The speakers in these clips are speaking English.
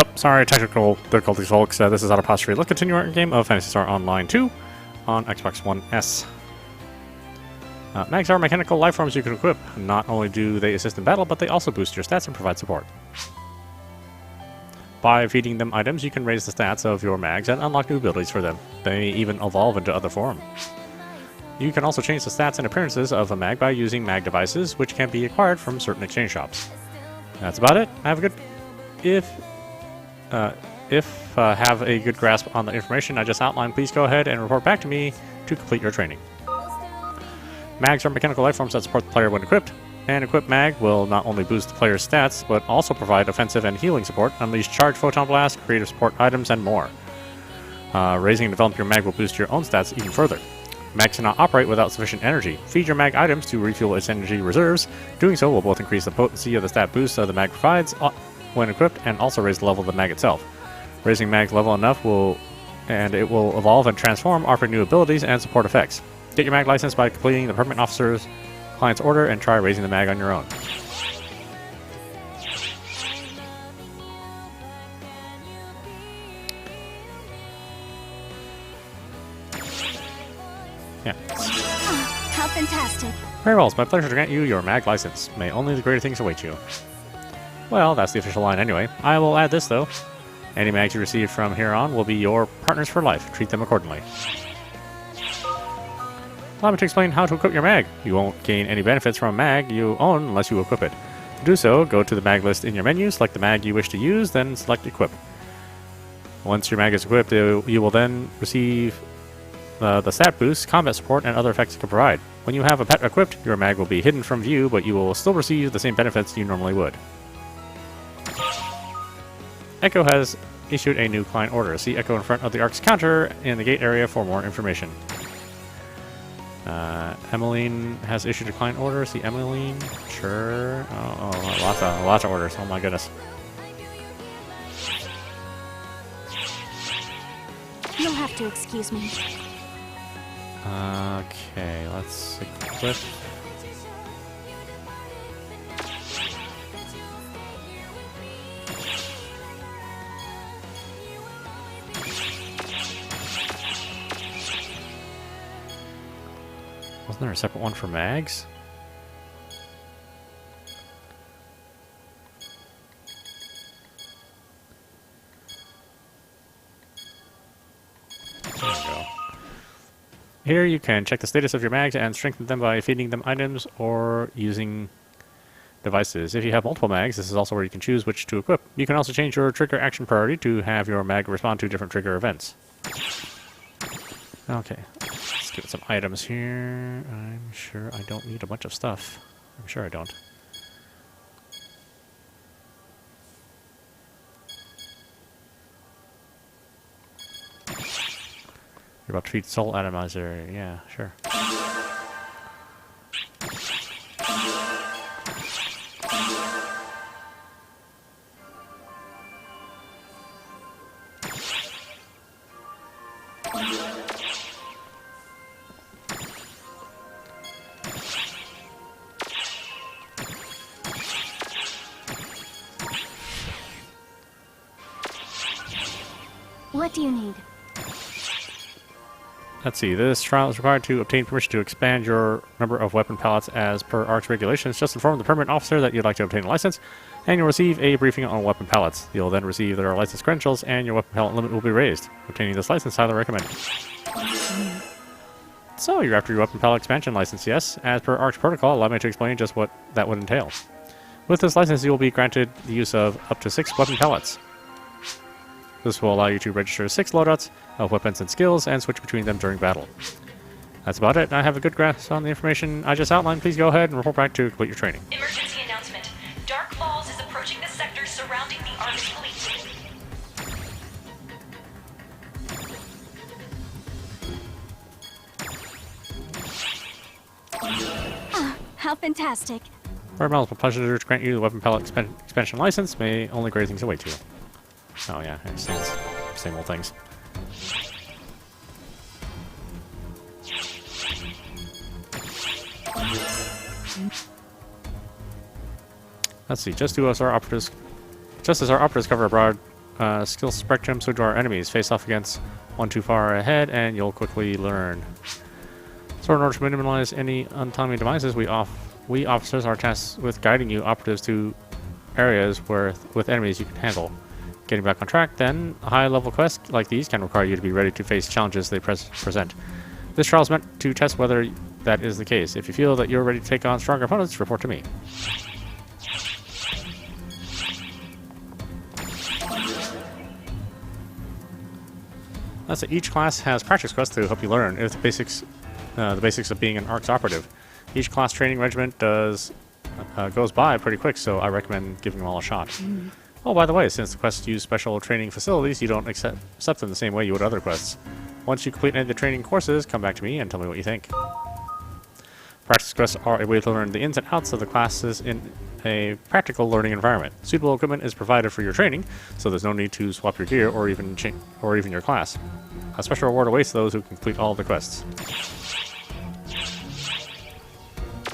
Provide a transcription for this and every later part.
Oh, sorry, technical difficulties, folks. This is audap. Let's continue our game of Phantasy Star Online 2 on XB1S. Mags are mechanical life forms you can equip. Not only do they assist in battle, but they also boost your stats and provide support. By feeding them items, you can raise the stats of your mags and unlock new abilities for them. They may even evolve into other form. You can also change the stats and appearances of a mag by using mag devices, which can be acquired from certain exchange shops. That's about it. Have a good... have a good grasp on the information I just outlined, please go ahead and report back to me to complete your training. Mags are mechanical life forms that support the player when equipped. An equipped mag will not only boost the player's stats, but also provide offensive and healing support, unleash charge photon blast, creative support items, and more. Raising and developing your mag will boost your own stats even further. Mags cannot operate without sufficient energy. Feed your mag items to refuel its energy reserves. Doing so will both increase the potency of the stat boost the mag provides when equipped, and also raise the level of the mag itself. Raising mag level enough will evolve and transform, offering new abilities and support effects. Get your mag license by completing the permanent officer's client's order and try raising the mag on your own. Yeah. How fantastic. Very well, it's my pleasure to grant you your mag license. May only the greater things await you. Well, that's the official line anyway. I will add this, though. Any mags you receive from here on will be your partners for life. Treat them accordingly. Allow me to explain how to equip your mag. You won't gain any benefits from a mag you own unless you equip it. To do so, go to the mag list in your menu, select the mag you wish to use, then select Equip. Once your mag is equipped, you will then receive the stat boost, combat support, and other effects it can provide. When you have a pet equipped, your mag will be hidden from view, but you will still receive the same benefits you normally would. Echo has issued a new client order. See Echo in front of the ARKS counter in the gate area for more information. Emmeline has issued a client order. See Emmeline? Sure. Oh, lots of orders. Oh my goodness. You'll have to excuse me. Okay, let's equip. Wasn't there a separate one for mags? There we go. Here you can check the status of your mags and strengthen them by feeding them items or using devices. If you have multiple mags, this is also where you can choose which to equip. You can also change your trigger action priority to have your mag respond to different trigger events. Okay. Let's get some items here. I'm sure I don't need a bunch of stuff. I'm sure I don't. You're about to feed Soul Atomizer. Yeah, sure. What do you need? Let's see, this trial is required to obtain permission to expand your number of weapon palettes as per ARKS regulations. Just inform the permanent officer that you'd like to obtain a license, and you'll receive a briefing on weapon palettes. You'll then receive their license credentials, and your weapon palette limit will be raised. Obtaining this license, highly recommended. So, you're after your weapon palette expansion license, yes? As per ARKS protocol, allow me to explain just what that would entail. With this license, you will be granted the use of up to 6 weapon palettes. This will allow you to register 6 loadouts of weapons and skills and switch between them during battle. That's about it. I have a good grasp on the information I just outlined. Please go ahead and report back to complete your training. Emergency announcement. Dark Falls is approaching the sector surrounding the ARKS fleet. How fantastic. Very well, it's a pleasure to grant you the weapon palette expansion license. May only great things await you. Oh yeah, same old things. Let's see. Just as our operatives cover a broad skill spectrum so do our enemies. Face off against one too far ahead, and you'll quickly learn. So in order to minimize any untimely devices, we officers are tasked with guiding you operatives to areas with enemies you can handle. Getting back on track, then, high-level quests like these can require you to be ready to face challenges they present. This trial is meant to test whether that is the case. If you feel that you're ready to take on stronger opponents, report to me. Each class has practice quests to help you learn the basics of being an ARKS Operative. Each class training regiment goes by pretty quick, so I recommend giving them all a shot. Oh, by the way, since the quests use special training facilities, you don't accept them the same way you would other quests. Once you complete any of the training courses, come back to me and tell me what you think. Practice quests are a way to learn the ins and outs of the classes in a practical learning environment. Suitable equipment is provided for your training, so there's no need to swap your gear or even your class. A special reward awaits those who complete all of the quests.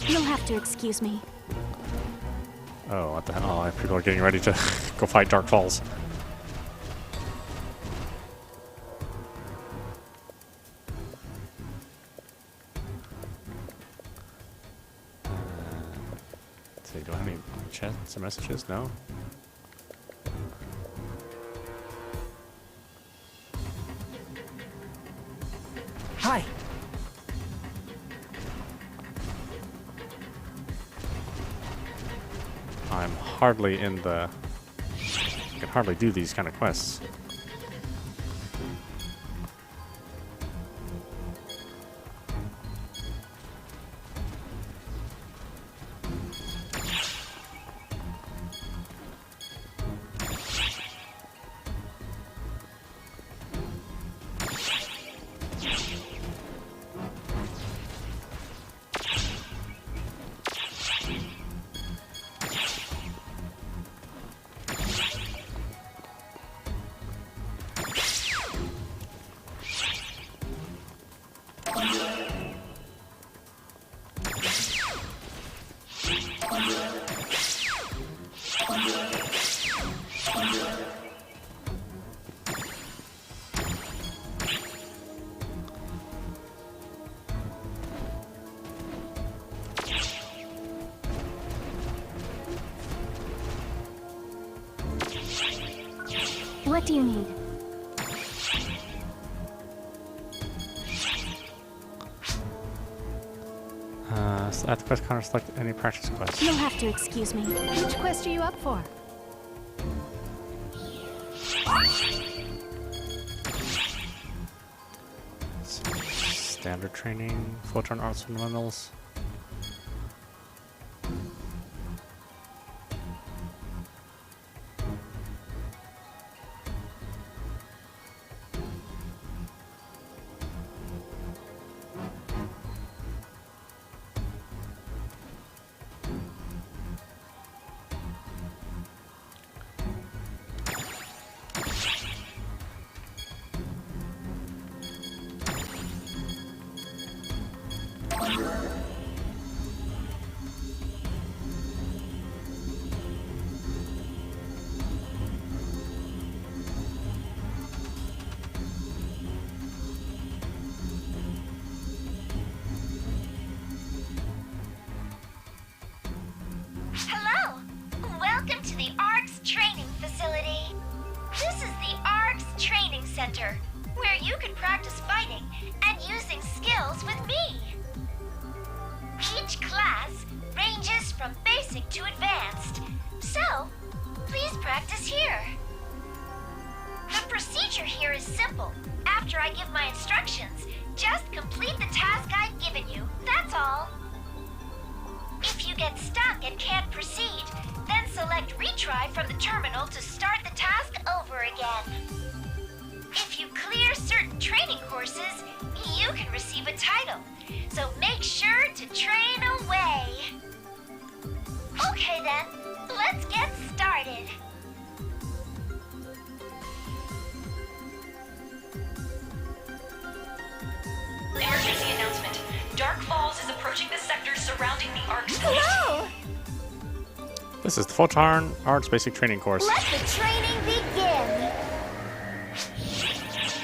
You'll have to excuse me. Oh, what the hell? Oh, people are getting ready to go fight Dark Falls. Let's see, do I have any chats or messages? No? Hi. I'm hardly in the... I can hardly do these kind of quests. What do you need? So at the quest counter, select any practice quest. You'll have to excuse me. Which quest are you up for? Standard training, Photon Arts Fundamentals. Hello! Welcome to the ARKS Training Facility. This is the ARKS Training Center, where you can practice fighting and using skills with me. Each class ranges from basic to advanced, so please practice here. The procedure here is simple. After I give my instructions, just complete the task I've given you, that's all. If you get stuck and can't proceed, then select retry from the terminal to start the task over again. If you clear certain training courses, you can receive a title, so make sure to train away. Okay then, let's get started. Emergency announcement. Dark Falls is approaching the sector surrounding the ARKS. Hello! This is the Photon Arts Basic Training course. Let the training begin!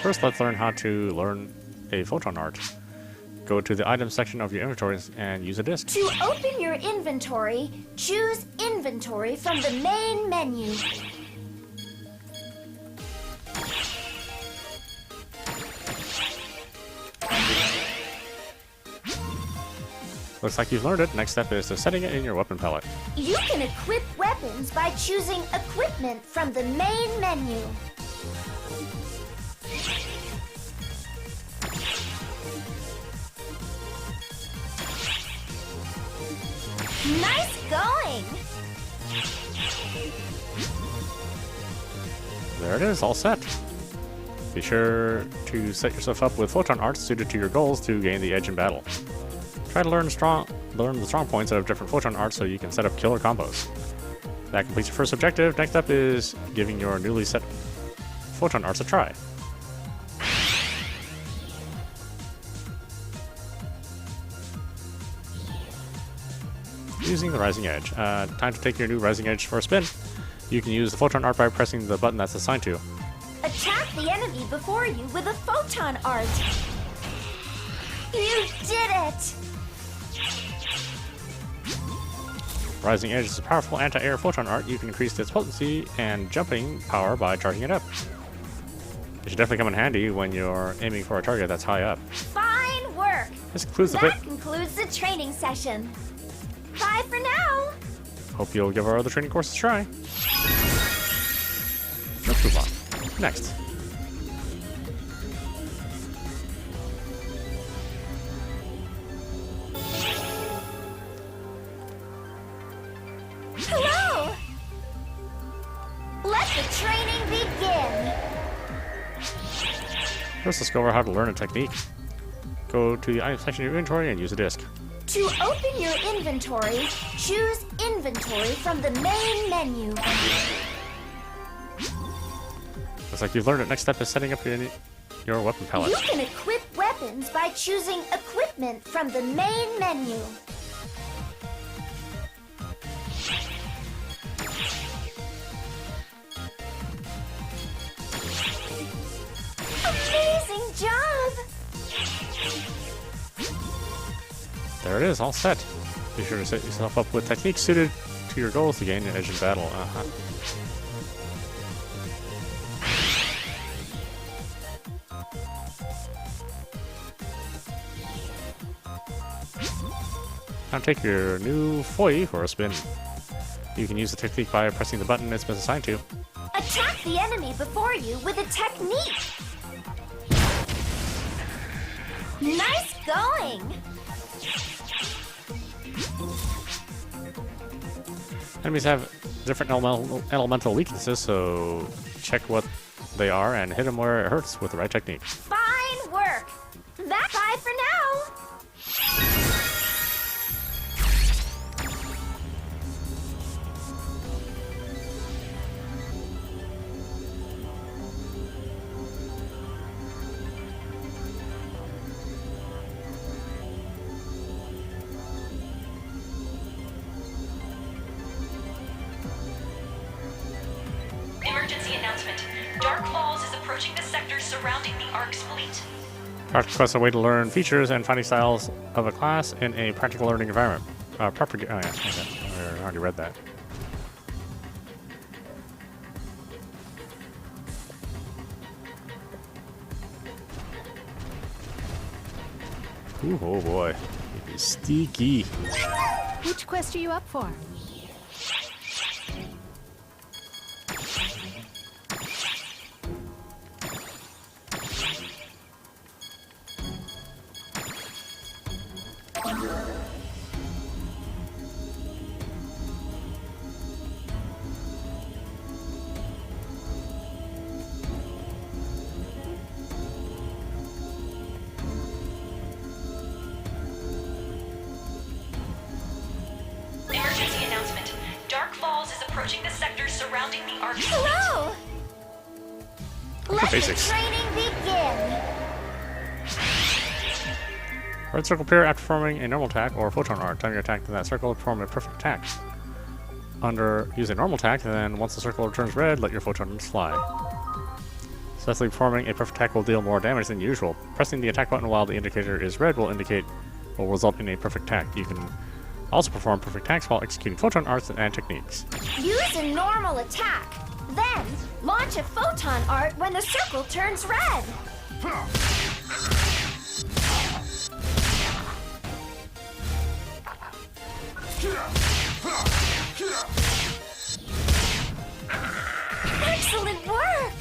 First, let's learn how to learn a photon art. Go to the items section of your inventories and use a disc. To open your inventory, choose Inventory from the main menu. Looks like you've learned it. Next step is to setting it in your weapon palette. You can equip weapons by choosing Equipment from the main menu. Nice going! There it is, all set. Be sure to set yourself up with photon arts suited to your goals to gain the edge in battle. Try to learn the strong points of different photon arts so you can set up killer combos. That completes your first objective. Next up is giving your newly set photon arts a try. Using the Rising Edge. Time to take your new Rising Edge for a spin. You can use the photon art by pressing the button that's assigned to you. Attack the enemy before you with a photon art. You did it! Rising Edge is a powerful anti-air photon art. You can increase its potency and jumping power by charging it up. It should definitely come in handy when you're aiming for a target that's high up. Fine work! This concludes the That concludes the training session. Bye for now! Hope you'll give our other training courses a try. Let's move on. Next. Hello! Let the training begin! First, let's go over how to learn a technique. Go to the item section of your inventory and use a disc. To open your inventory, choose Inventory from the main menu. Looks like you've learned it. Next step is setting up your weapon palette. You can equip weapons by choosing Equipment from the main menu. Amazing job! There it is, all set. Be sure to set yourself up with techniques suited to your goals to gain an edge in battle. Now take your new foy for a spin. You can use the technique by pressing the button it's been assigned to. Attack the enemy before you with a technique. Nice going! Enemies have different elemental weaknesses, so check what they are and hit them where it hurts with the right technique. Fine work! That's bye for now! Emergency announcement. Dark Falls is approaching the sector surrounding the ARKS fleet. ARKS requests a way to learn features and fighting styles of a class in a practical learning environment. Oh yeah, okay. I already read that. Ooh, oh boy. Sticky. Which quest are you up for? Emergency announcement. Dark Falls is approaching the sector surrounding the ARKS fleet. Hello! Let the basics. training begin! Red circle appear after performing a normal attack or photon art. Time your attack to that circle to perform a perfect attack. Use a normal attack, and then once the circle turns red, let your photons fly. Successfully performing a perfect attack will deal more damage than usual. Pressing the attack button while the indicator is red will result in a perfect attack. You can also perform perfect attacks while executing photon arts and techniques. Use a normal attack. Then, launch a photon art when the circle turns red. Excellent work!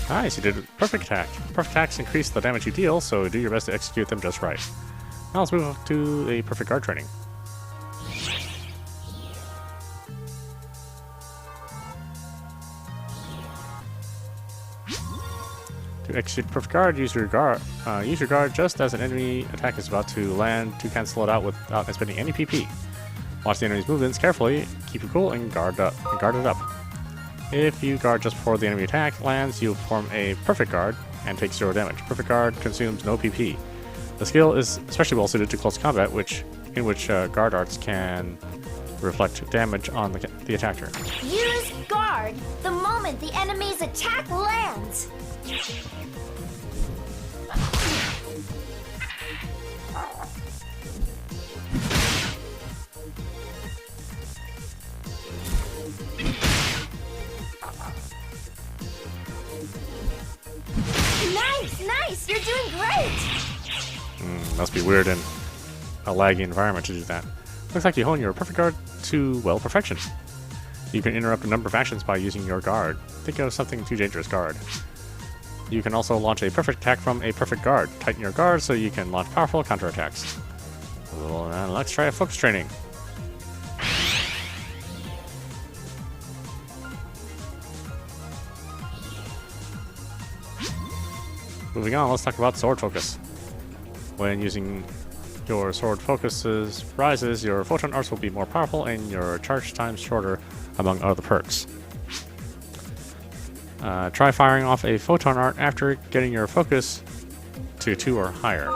Nice, you did a perfect attack. Perfect attacks increase the damage you deal, so do your best to execute them just right. Now let's move to a perfect guard training. To execute perfect guard, use your guard just as an enemy attack is about to land to cancel it out without expending any PP. Watch the enemy's movements carefully, keep it cool, and guard it up. If you guard just before the enemy attack lands, you perform a perfect guard and take 0 damage. Perfect guard consumes no PP. The skill is especially well suited to close combat, in which guard arts can reflect damage on the attacker. Use guard the moment the enemy's attack lands. Nice! You're doing great! Must be weird in a laggy environment to do that. Looks like you hone your perfect guard to, well, perfection. You can interrupt a number of actions by using your guard. Think of something too dangerous, guard. You can also launch a perfect attack from a perfect guard. Tighten your guard so you can launch powerful counterattacks. Well, let's try a focus training. Moving on, let's talk about sword focus. When using your sword focuses rises, your photon arts will be more powerful and your charge time shorter, among other perks. Try firing off a photon art after getting your focus to 2 or higher.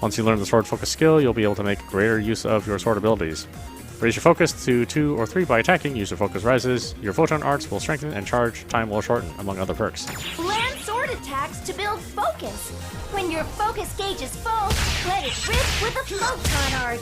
Once you learn the sword focus skill, you'll be able to make greater use of your sword abilities. Raise your focus to 2 or 3 by attacking, use your focus rises, your photon arts will strengthen and charge time will shorten, among other perks. Land sword attacks to build focus. When your focus gauge is full, let it rip with a photon art.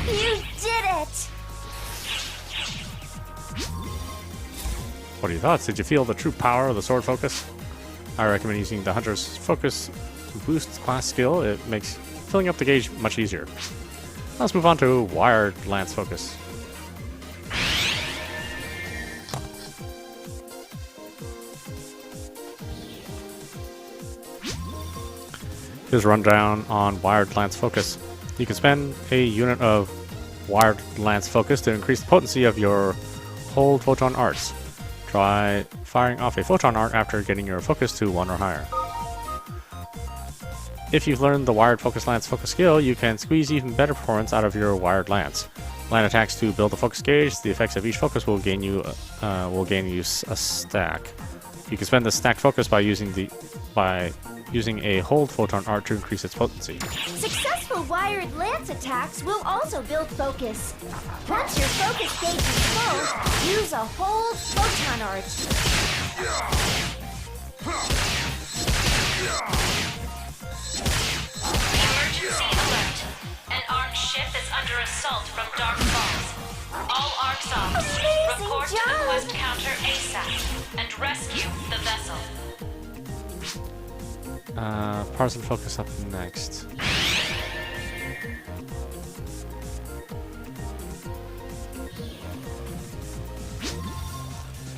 You did it! What are your thoughts? Did you feel the true power of the sword focus? I recommend using the Hunter's Focus Boost class skill. It makes filling up the gauge much easier. Let's move on to Wired Lance Focus. Here's a rundown on Wired Lance Focus. You can spend a unit of Wired Lance Focus to increase the potency of your hold photon arts. Try firing off a photon art after getting your focus to 1 or higher. If you've learned the Wired Focus Lance Focus skill, you can squeeze even better performance out of your Wired Lance. Land attacks to build the focus gauge. The effects of each focus will gain you a stack. You can spend the stack focus by using a hold photon art to increase its potency. Successful wired lance attacks will also build focus. Once your focus gauge is full, use a hold photon art. Emergency alert. An ARKS ship is under assault from Dark Falls. All ARKS ops, Amazing report to the job! quest counter ASAP and rescue the vessel. Partisan Focus up next.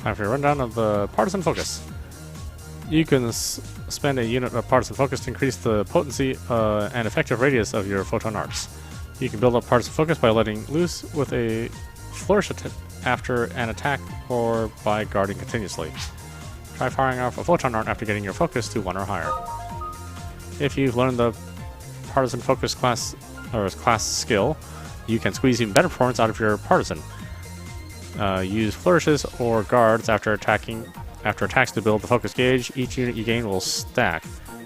Time for a rundown of the Partisan Focus. You can spend a unit of Partisan Focus to increase the potency and effective radius of your photon arcs. You can build up Partisan Focus by letting loose with a flourish after an attack or by guarding continuously. Try firing off a photon art after getting your focus to 1 or higher. If you've learned the Partisan Focus class or as class skill, you can squeeze even better performance out of your partisan. Use flourishes or guards after attacks to build the focus gauge. Each unit you gain will stack.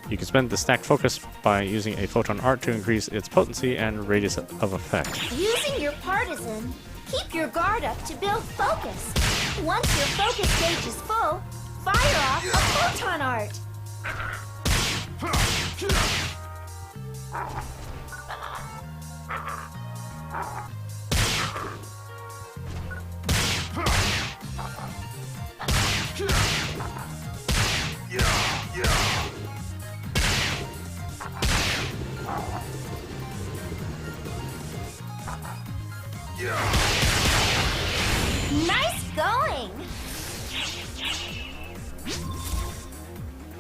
You can spend the stacked focus by using a photon art to increase its potency and radius of effect. Using your partisan, keep your guard up to build focus. Once your focus gauge is full, fire off a photon art. Nice going!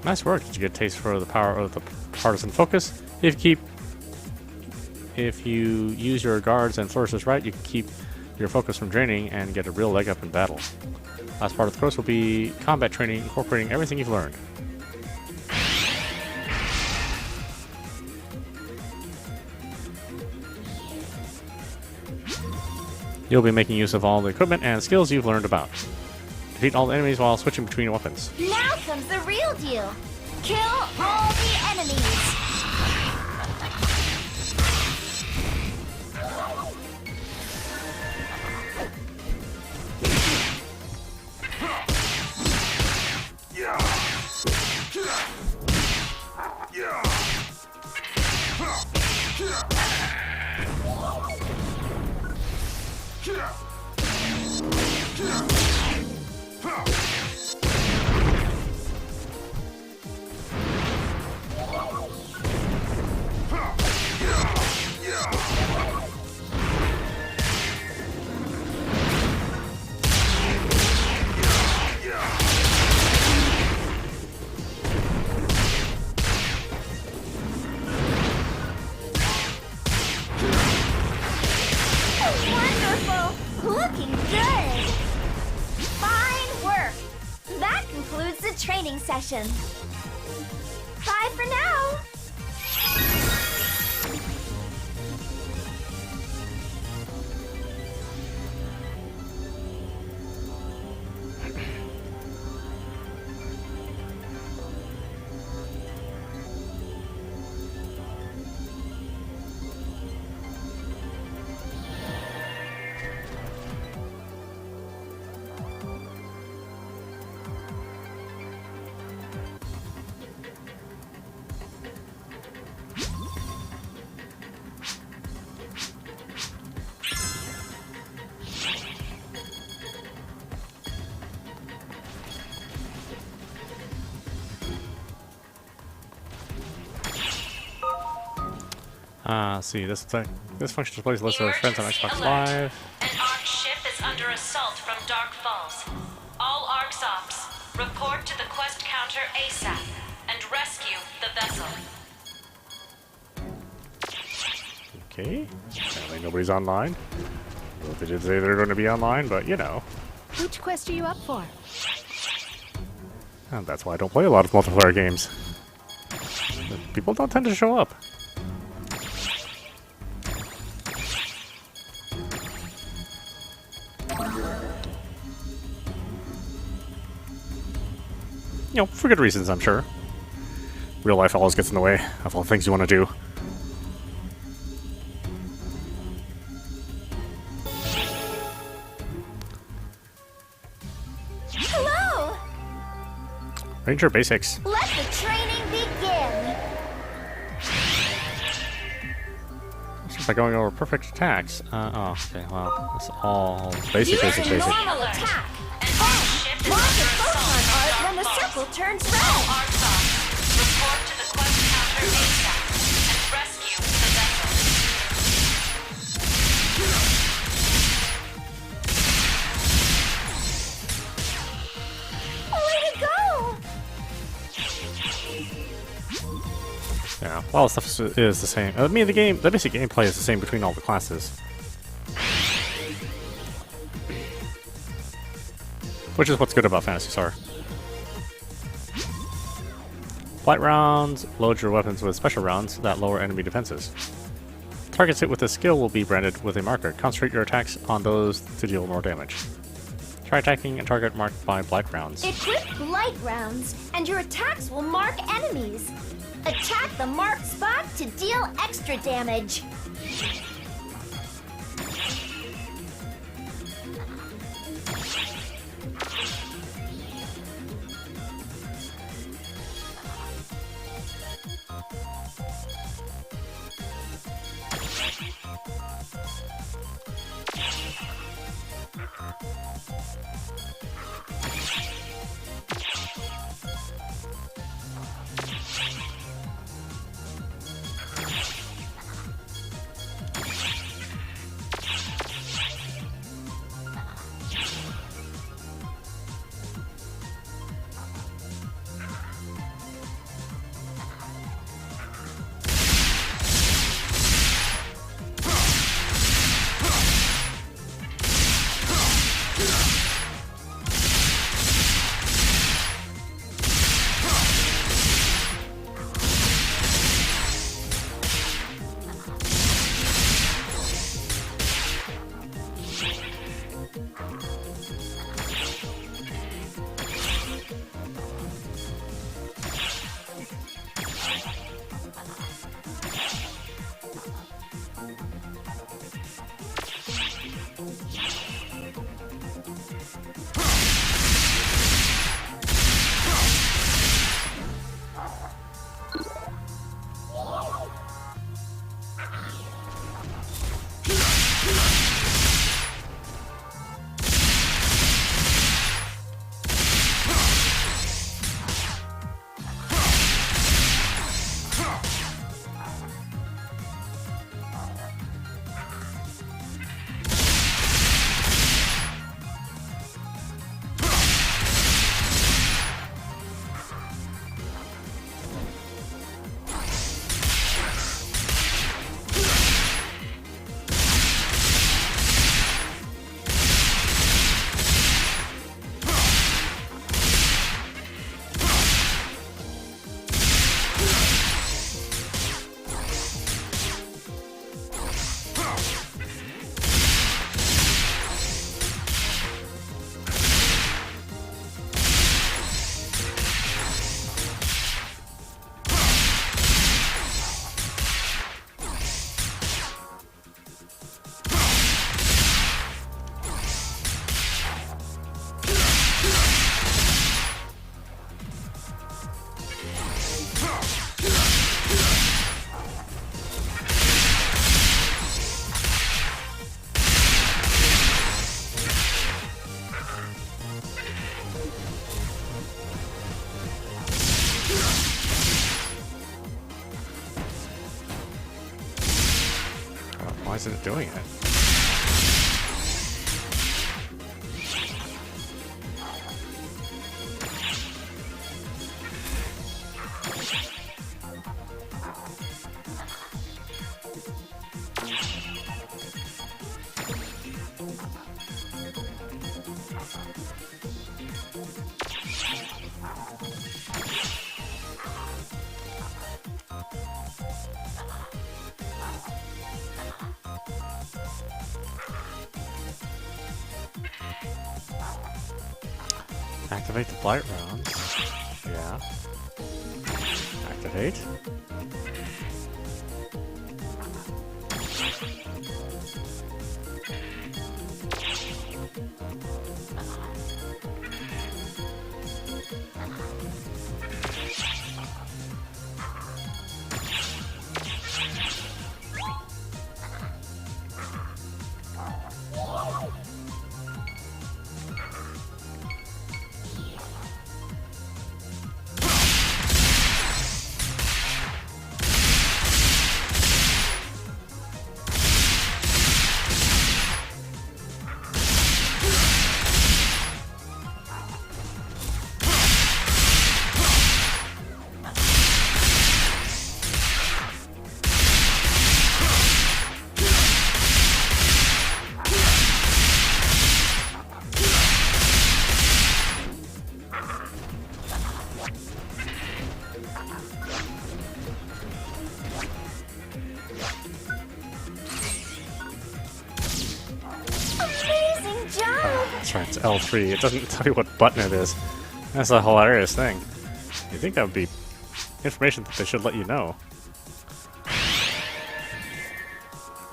Nice work. Did you get a taste for the power of the partisan focus? If you use your guards and flourishes right, you can keep your focus from draining and get a real leg up in battle. Last part of the course will be combat training, incorporating everything you've learned. You'll be making use of all the equipment and skills you've learned about. Defeat all the enemies while switching between weapons. Now comes the real deal. Kill all the enemies. Wonderful! Looking good! Fine work! That concludes the training session. Bye for now! See, this function displays a list of friends on Emergency Xbox alert. Live. An ARKS ship is under assault from Dark Falls. All ARKS Ops, report to the quest counter ASAP and rescue the vessel. Okay. Apparently nobody's online. Well, they did say they're going to be online, but you know. Which quest are you up for? And that's why I don't play a lot of multiplayer games. People don't tend to show up. You know, for good reasons, I'm sure. Real life always gets in the way of all the things you want to do. Hello! Ranger Basics. Let the training begin! By going over perfect attacks. Oh, okay, well, that's all basic, basic, Use a basic. normal attack! Ship is Launch a under photon assault art from when the Dark circle Falls. turns All red! ARKS Ops, report to the quest counter ASAP and rescue the vessel. Way to go! Yeah, a lot of stuff is the same. I mean, the basic gameplay is the same between all the classes. Which is what's good about Phantasy Star. Flight rounds, load your weapons with special rounds that lower enemy defenses. Targets hit with a skill will be branded with a marker. Concentrate your attacks on those to deal more damage. Try attacking a target marked by blight rounds. Equip blight rounds, and your attacks will mark enemies. Attack the marked spot to deal extra damage. Why isn't it doing it? Activate the blight rounds. Yeah. Activate. That's right, it's L3. It doesn't tell you what button it is. That's a hilarious thing. You'd think that would be information that they should let you know.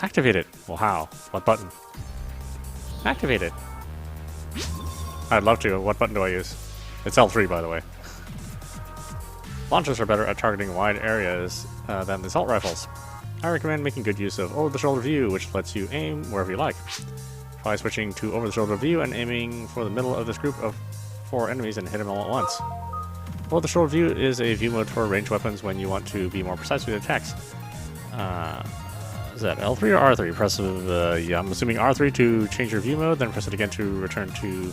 Activate it. Well, how? What button? Activate it. I'd love to. What button do I use? It's L3, by the way. Launchers are better at targeting wide areas than the assault rifles. I recommend making good use of over-the-shoulder view, which lets you aim wherever you like. Try switching to over-the-shoulder view and aiming for the middle of this group of 4 enemies and hit them all at once. Over-the-shoulder view is a view mode for ranged weapons when you want to be more precise with attacks. Is that L3 or R3? Press, yeah, I'm assuming R3 to change your view mode, then press it again to return to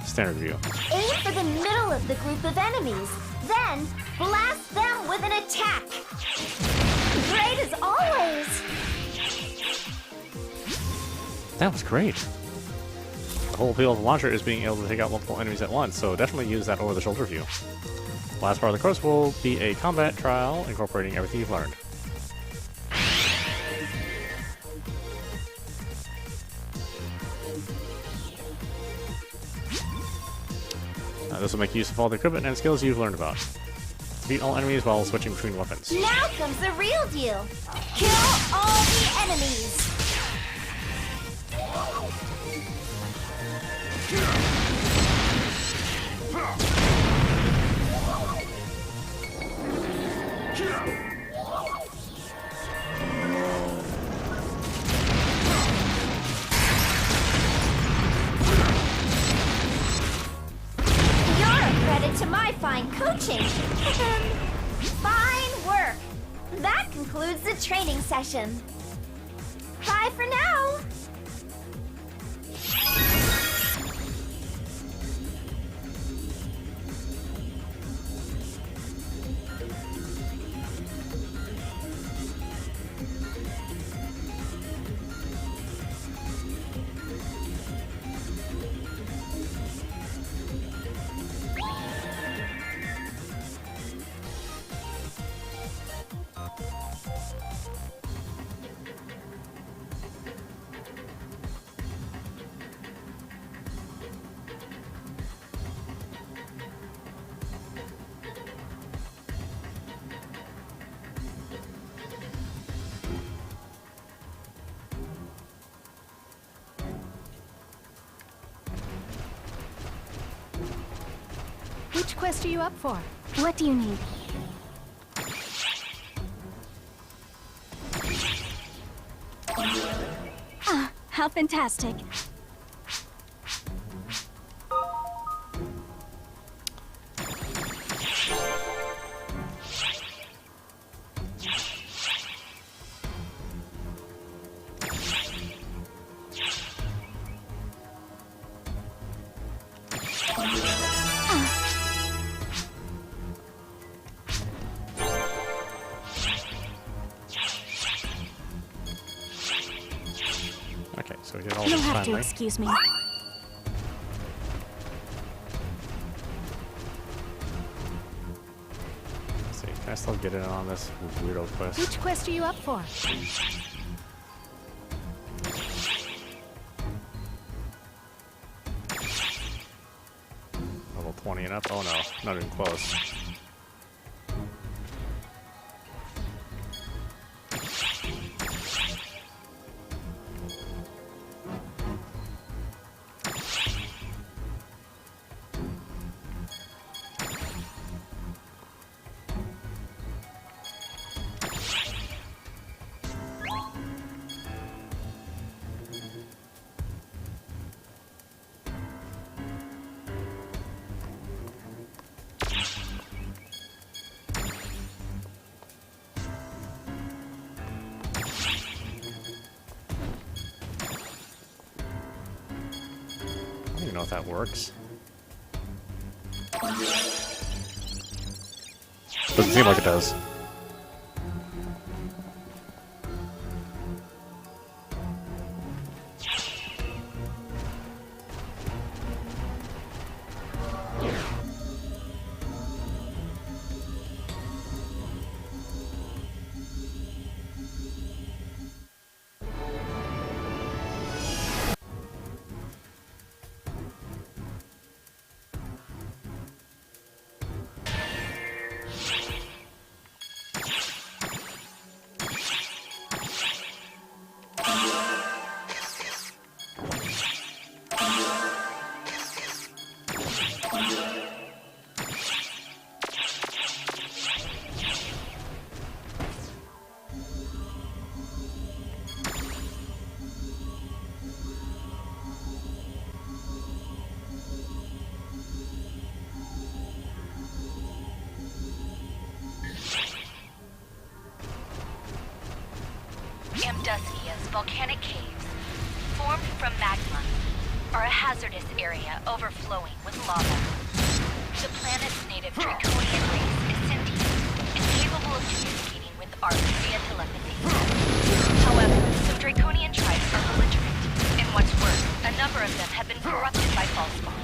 standard view. Aim for the middle of the group of enemies, then blast them with an attack. Great as always. That was great. The whole appeal of the launcher is being able to take out multiple enemies at once, so definitely use that over-the-shoulder view. Last part of the course will be a combat trial incorporating everything you've learned. This will make use of all the equipment and skills you've learned about. Beat all enemies while switching between weapons. Now comes the real deal. Kill all the enemies. To my fine coaching. Fine work. That concludes the training session. Bye for now. Which quest are you up for? What do you need? Ah, how fantastic. Okay, so we did all You'll this have to finally. excuse me. Let's see, can I still get in on this weirdo quest? Which quest are you up for? Level 20 and up? Oh no, not even close. I don't even know if that works. Doesn't seem like it does. Amduskia's volcanic caves, formed from magma, are a hazardous area overflowing with lava. The planet's native draconian race is sentient and capable of communicating with ARKS via telepathy. However, some draconian tribes are belligerent, and what's worse, a number of them have been corrupted by Falspawn.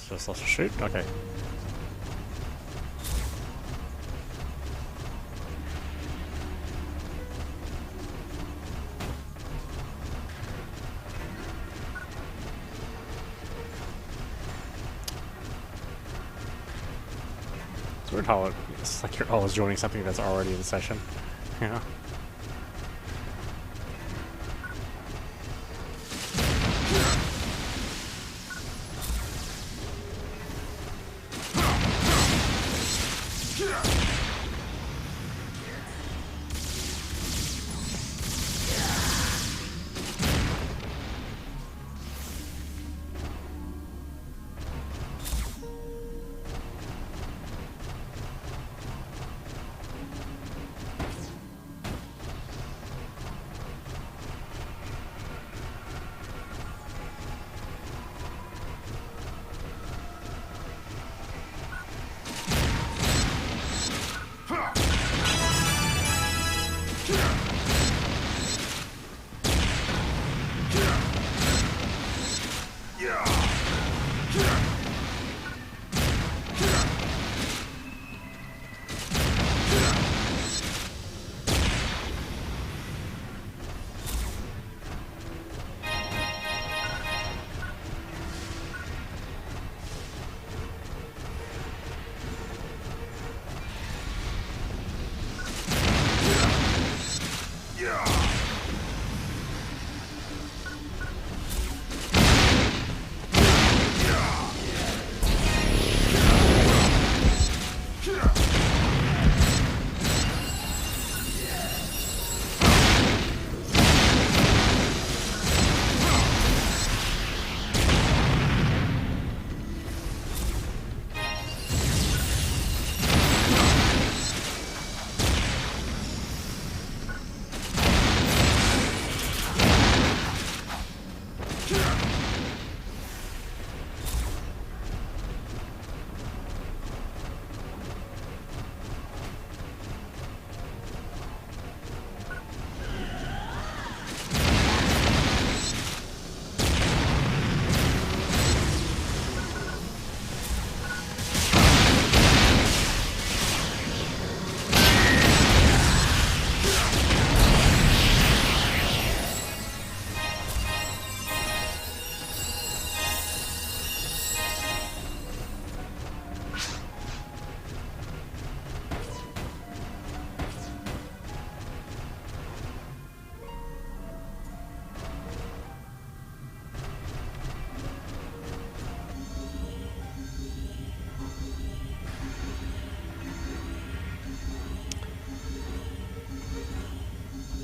Just let's shoot. Okay. It's weird how it's like you're always joining something that's already in session. Yeah.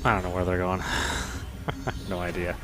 I don't know where they're going. No idea.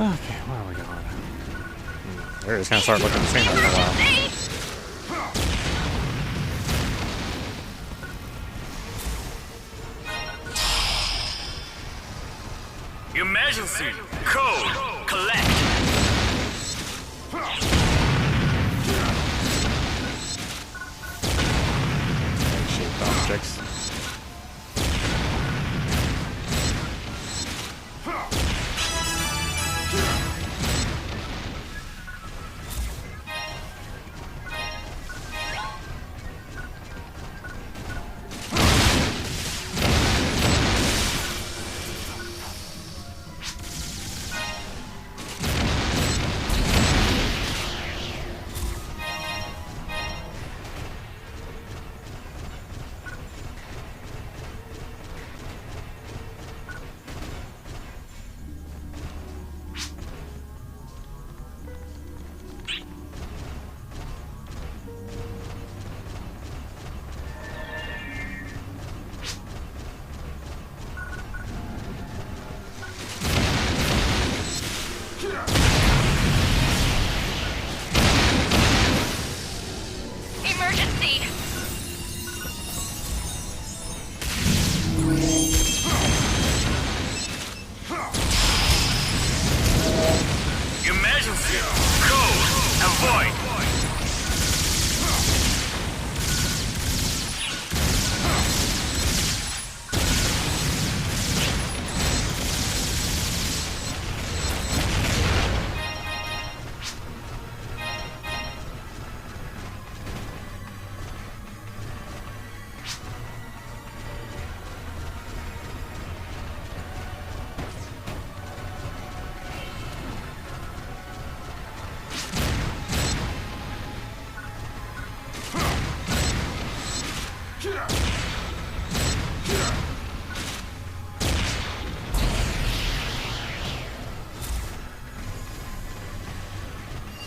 Okay, where are we going? They're just gonna start looking the same after a while. Emergency! Code! Collect! Shaped objects. Emergency! Emergency! Code! Avoid!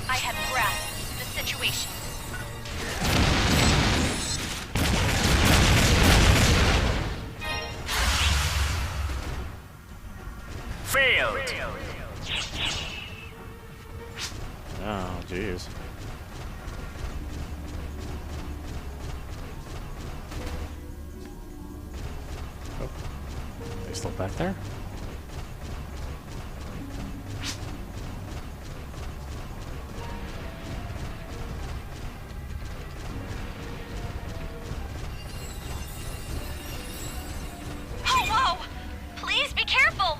I have grasped the situation. Failed! Oh, jeez. Oh, they still back there? Oh, whoa! Please be careful!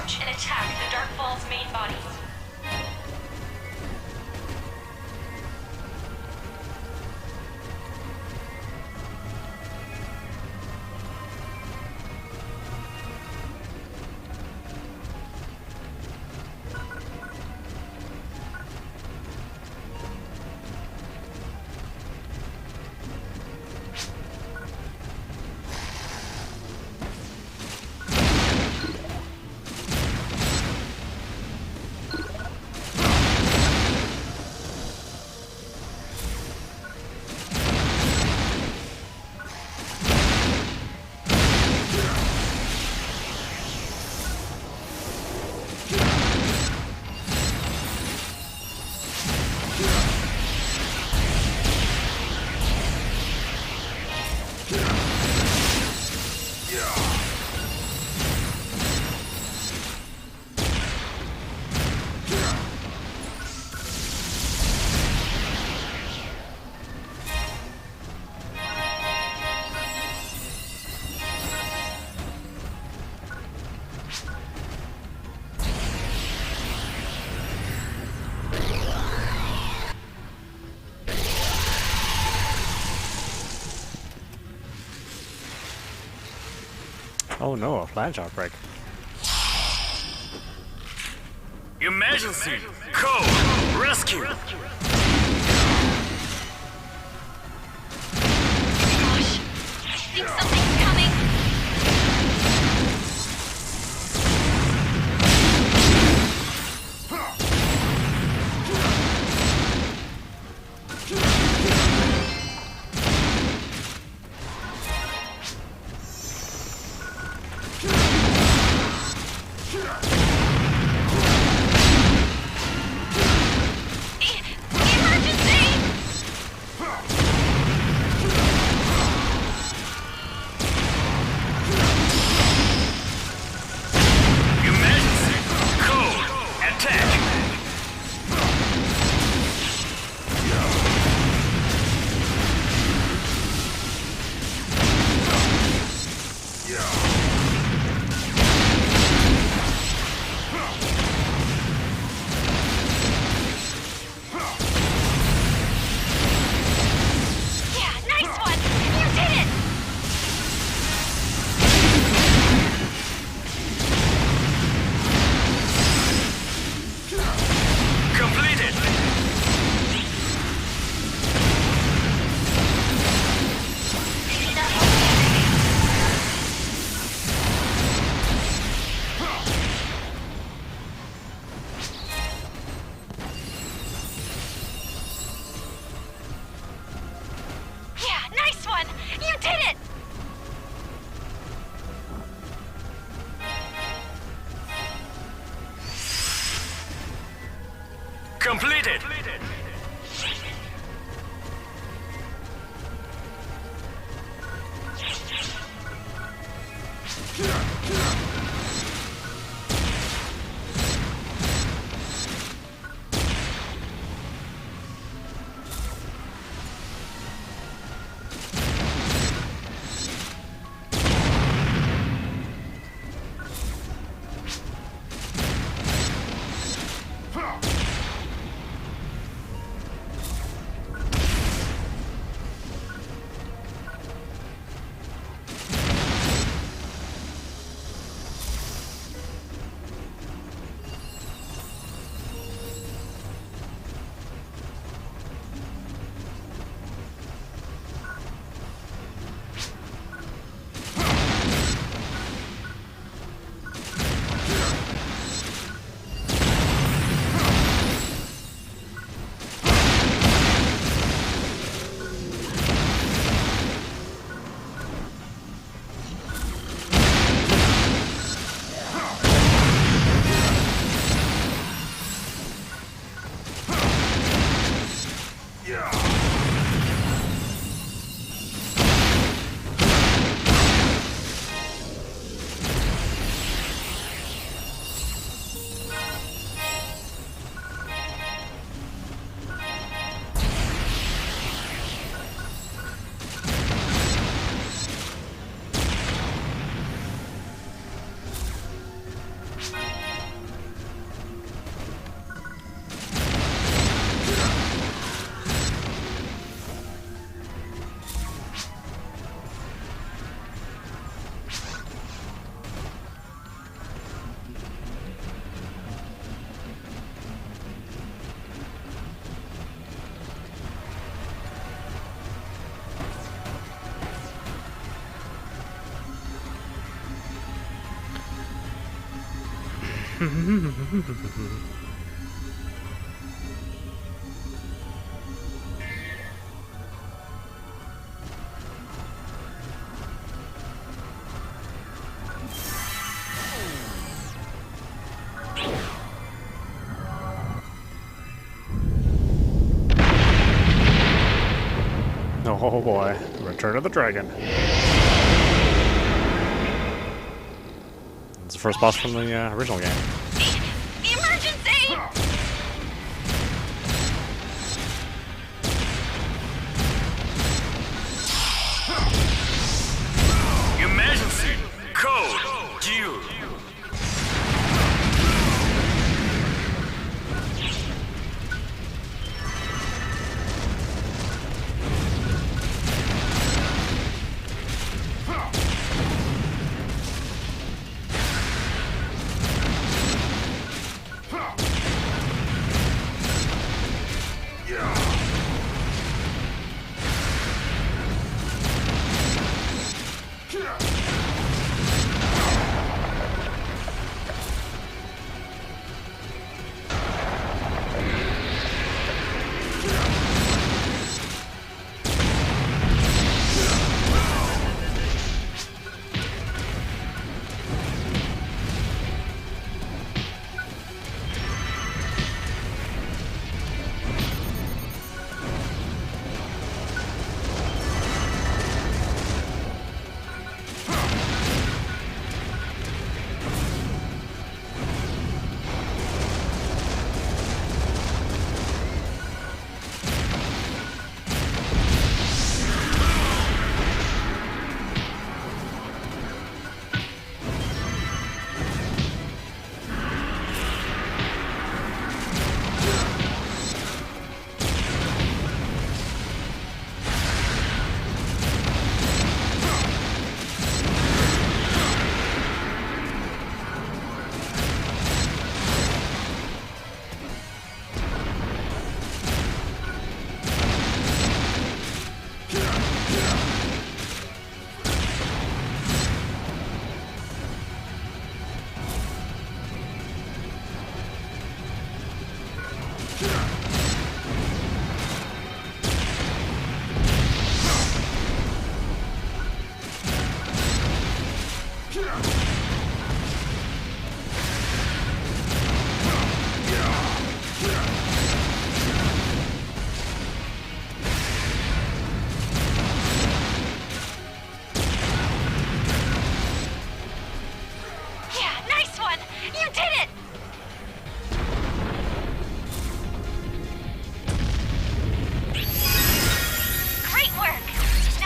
approach and attack the Dark Falls main body. Oh no, a flash outbreak. Emergency! Code! Rescue! Gosh, I think something's coming. Emergency! Code! Attack! Yeah, nice one! You did it! Completed! Yeah, nice one! You did it! Completed! Oh boy, Return of the Dragon. It's the first boss from the original game. Emergency! Emergency! Code due!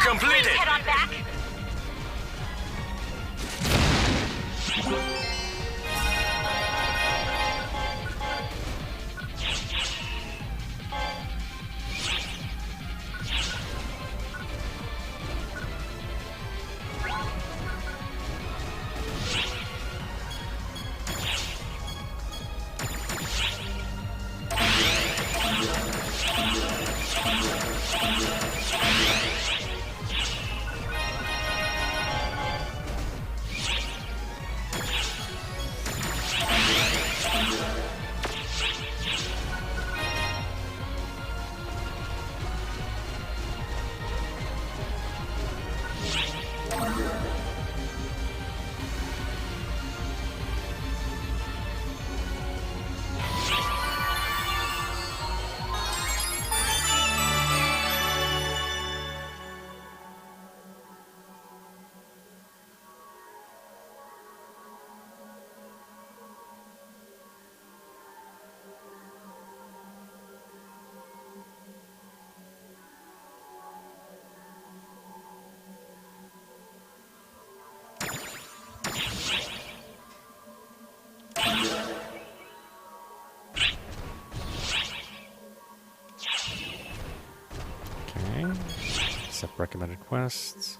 Completed! Head on back. Accept recommended quests.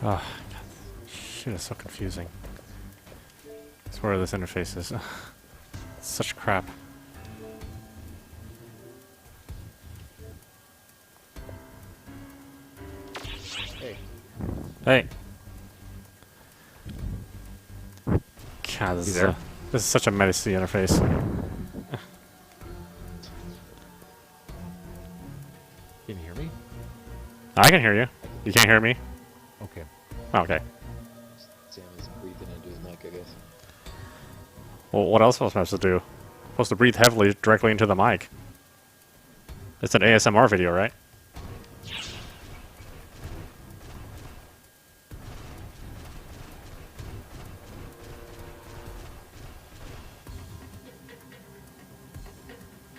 Oh, God. Shit is so confusing. I swear this interface is such crap. Hey. Hey. God, this is such a messy interface. Can you hear me? I can hear you. You can't hear me? Okay. Oh, okay. Sam is breathing into his mic, I guess. Well, what else was I supposed to do? Supposed to breathe heavily directly into the mic. It's an ASMR video, right?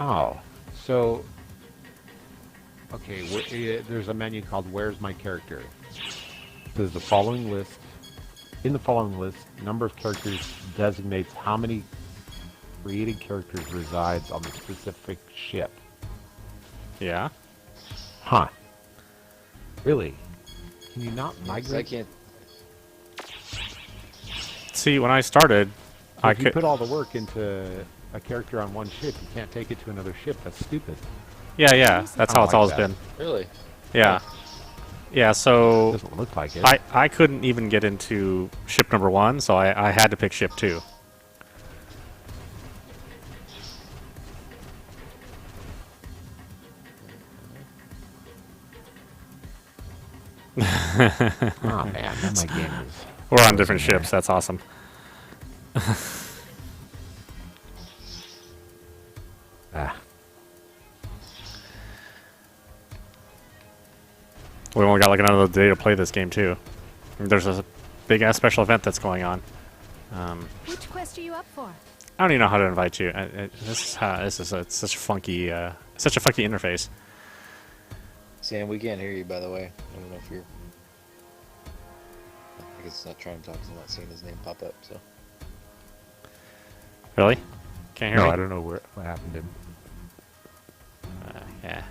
Oh, so okay. There's a menu called "Where's My Character?" There's the following list. In the following list, number of characters designates how many created characters resides on the specific ship. Yeah. Huh. Really? Can you not 'Cause migrate? I can't. See, when I started, I If you could. put all the work into a character on one ship, you can't take it to another ship. That's stupid. Yeah, yeah. That's how I it's like always that. been. Really? Yeah. Yeah, so Doesn't look like it. I couldn't even get into ship number 1, so I had to pick ship 2. Oh man, now my game is. We're on different ships. That's awesome. Ah. We only got like another day to play this game too. There's a big ass special event that's going on. Which quest are you up for? I don't even know how to invite you. It's such a funky interface. Sam, we can't hear you, by the way. I don't know if you're. I guess it's not trying to talk because I'm not seeing his name pop up, so. Really? Can't hear No, me? I don't know what happened to him. Yeah.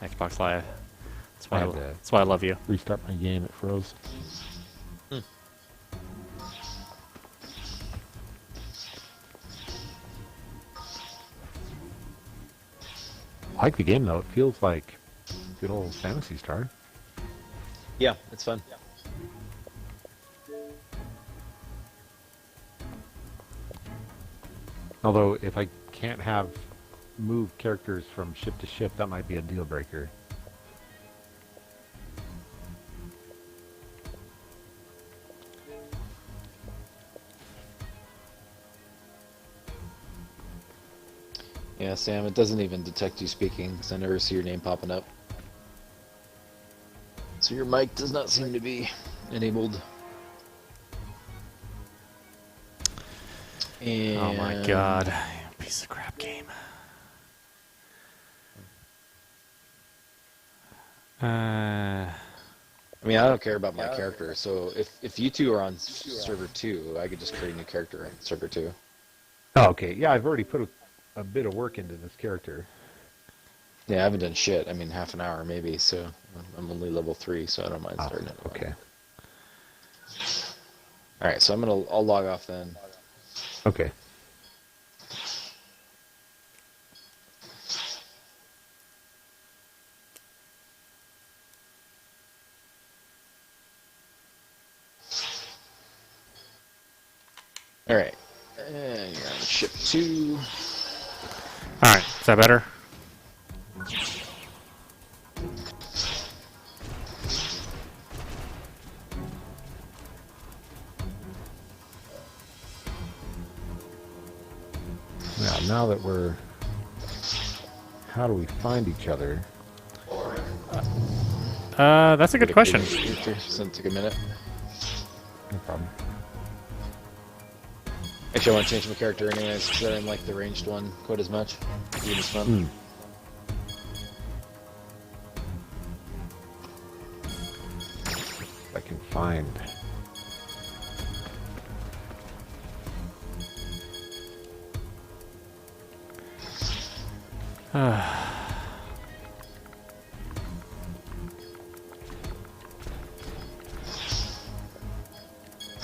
Xbox Live. I had to That's why I love you. restart my game. It froze. I like the game though. It feels like good old Phantasy Star. Yeah, it's fun. Although if I can't have move characters from ship to ship, that might be a deal breaker. Yeah, Sam, it doesn't even detect you speaking because I never see your name popping up. So your mic does not seem to be enabled. And Oh my god. Piece of crap game. I mean, I don't care about my character, so if you two are on server 2, I could just create a new character on server 2. Oh, okay. Yeah, I've already put a bit of work into this character. Yeah, I haven't done shit. I mean, half an hour maybe, so I'm only level 3, so I don't mind starting it. Okay. Alright, so I'll log off then. Okay. Alright. And you're on ship 2. Alright, is that better? Now, now that we're... How do we find each other? That's a good question. So it took a minute. No problem. Actually, I want to change my character anyways, because I didn't like the ranged one quite as much. It was fun. If I can find...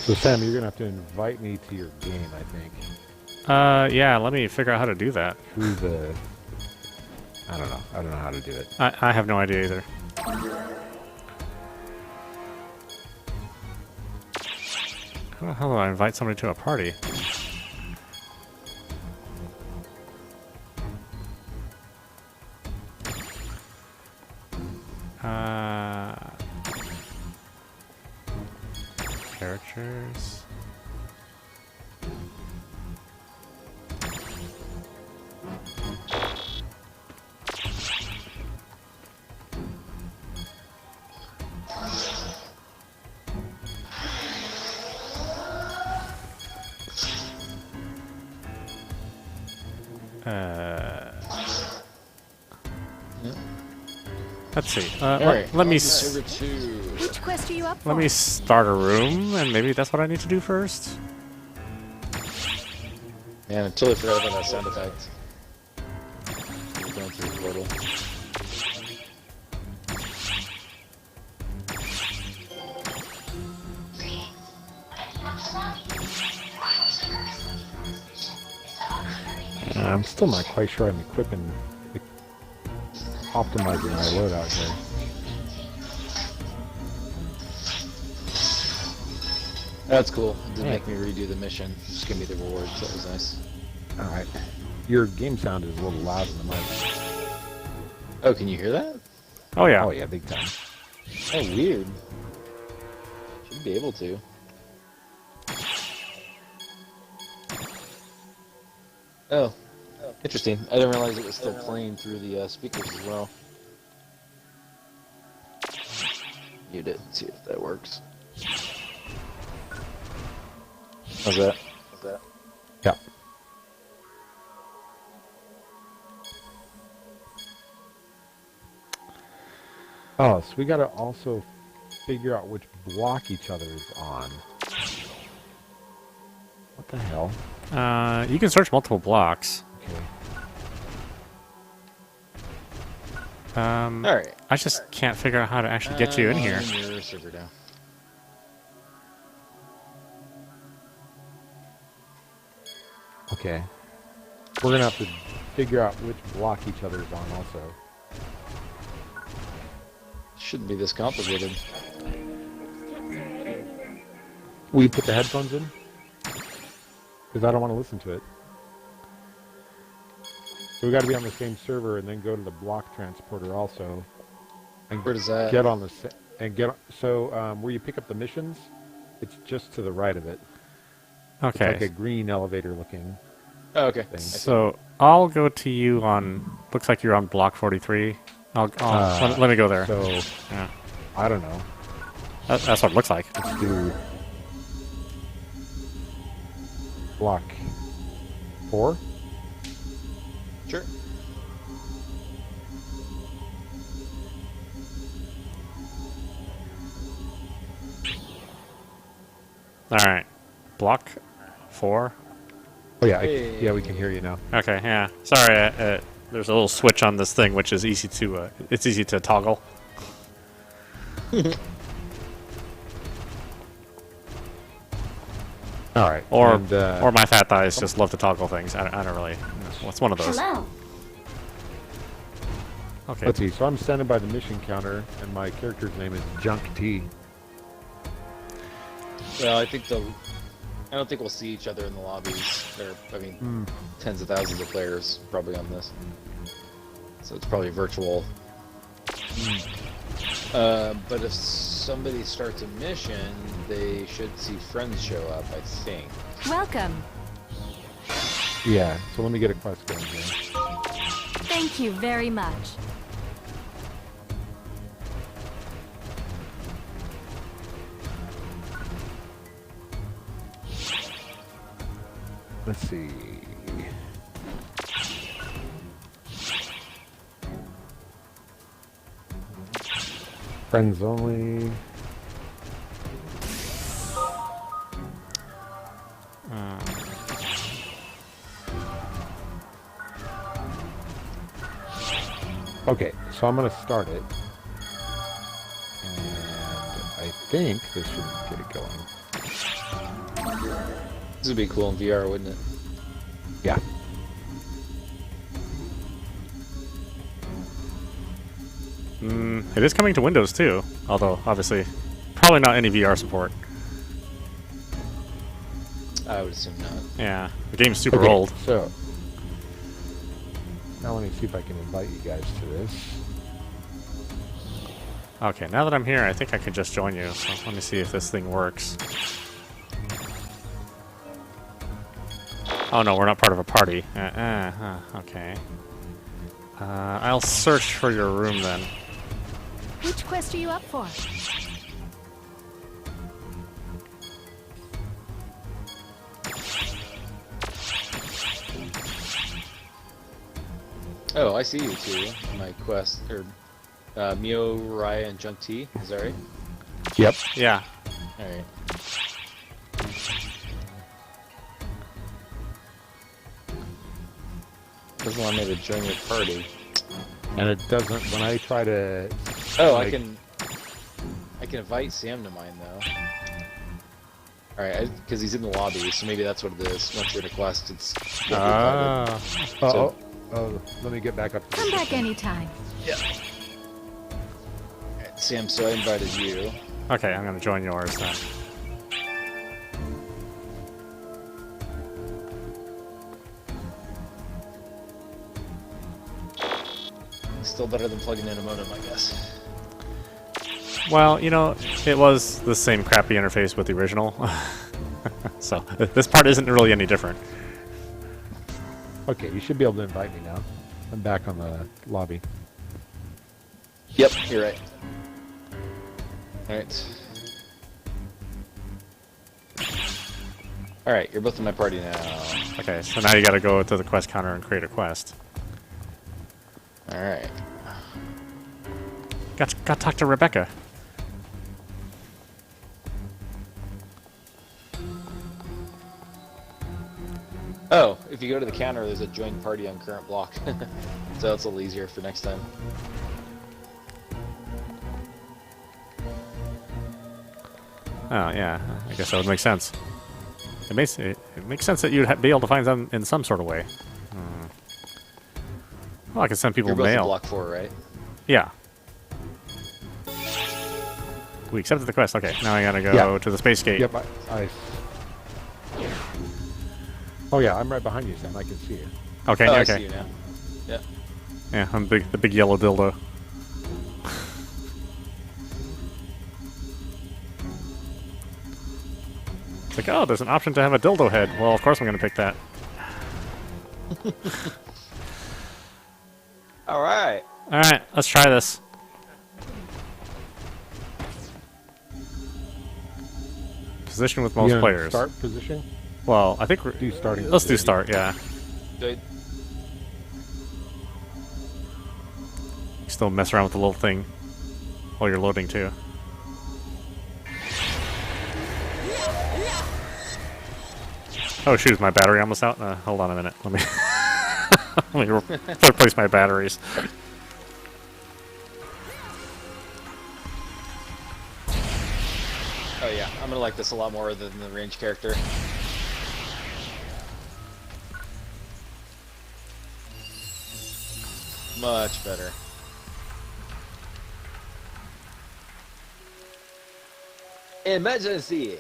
So Sam, you're gonna have to invite me to your game, I think. Yeah, let me figure out how to do that. Through the... I don't know. I don't know how to do it. I have no idea either. How the hell do I invite somebody to a party? Characters. Let's see. Let me Which quest are you up for? let me start a room, and maybe that's what I need to do first. Man, I totally forgot about that sound effect. Going through the portal. I'm still not quite sure I'm optimizing my loadout here. That's cool. It didn't make me redo the mission. Just give me the rewards. That was nice. Alright. Your game sound is a little loud in the mic. Oh, can you hear that? Oh yeah. Oh yeah, big time. Oh, weird. Should be able to. Oh, interesting. I didn't realize it was still playing through the speakers as well. Mute it, see if that works. How's that? Yeah. Oh, so we gotta also figure out which block each other is on. What the hell? You can search multiple blocks. Okay. Alright. I just can't figure out how to actually get you in here. Your server now. Okay. We're gonna have to figure out which block each other is on also. Shouldn't be this complicated. Will you put the headphones in? Because I don't want to listen to it. So we got to be on the same server and then go to the block transporter also. And Where does that? get on the where you pick up the missions, it's just to the right of it. Okay. It's like a green elevator looking. Oh, okay. Thing. So I'll go to you on. Looks like you're on block 43. Let me go there. So Yeah. I don't know. That's what it looks like. Let's do block 4. Sure. All right. Block 4. Oh yeah, yeah, we can hear you now. Okay. Yeah. Sorry. There's a little switch on this thing, which is easy to. It's easy to toggle. All right. Or and, or my fat thighs just love to toggle things. I don't really. What's one of those? Hello. Okay. Let's see. So I'm standing by the mission counter, and my character's name is Junk T. Well, I don't think we'll see each other in the lobbies. Tens of thousands of players probably on this, so it's probably virtual. But if somebody starts a mission, they should see friends show up, I think. Welcome. Yeah. So let me get a quest going here. Thank you very much. Let's see. Friends only. Okay, so I'm going to start it. And I think this should get it going. This would be cool in VR, wouldn't it? Yeah. It is coming to Windows too, although obviously probably not any VR support. I would assume not. Yeah, the game's super Okay, old. So, now let me see if I can invite you guys to this. Okay, now that I'm here, I think I can just join you. So let me see if this thing works. Oh no, we're not part of a party. Okay. I'll search for your room then. Which quest are you up for? Oh, I see you two. My quest, or Mio, Raya, and Junk T. Is that right? Yep. Yeah. All right. Doesn't want me to join your party. And it doesn't, when I try to... Oh, like, I can invite Sam to mine though. All right, because he's in the lobby, so maybe that's what it is. Once you're in a quest, it's. Ah. Oh, let me get back up to Come back anytime. Yeah. Alright, Sam, so I invited you. Okay, I'm gonna join yours then. Still better than plugging in a modem, I guess. Well, you know, it was the same crappy interface with the original. So, this part isn't really any different. Okay, you should be able to invite me now. I'm back on the lobby. Yep, you're right. Alright. Alright, you're both in my party now. Okay, so now you gotta go to the quest counter and create a quest. Alright. Got to talk to Rebecca. Oh, if you go to the counter, there's a join party on current block. So that's a little easier for next time. Oh yeah, I guess that would make sense. It makes sense that you'd be able to find them in some sort of way. Well, I can send people You're both in mail. block 4, right? Yeah. We accepted the quest. Okay, now I gotta go to the space gate. Yep, Oh yeah, I'm right behind you, Sam. I can see you. Okay, Oh, I okay. see you now. Yeah. Yeah, I'm the big yellow dildo. It's like, oh, there's an option to have a dildo head. Well, of course I'm gonna pick that. Alright. Alright, let's try this. Position with most You gonna players. Start position. Well, I think we're... Do starting. Let's do position. start, yeah. Good. Still mess around with the little thing while you're loading, too. Oh shoot, is my battery almost out? Hold on a minute. Let me let me replace my batteries. Oh yeah, I'm gonna like this a lot more than the range character. Much better. Emergency!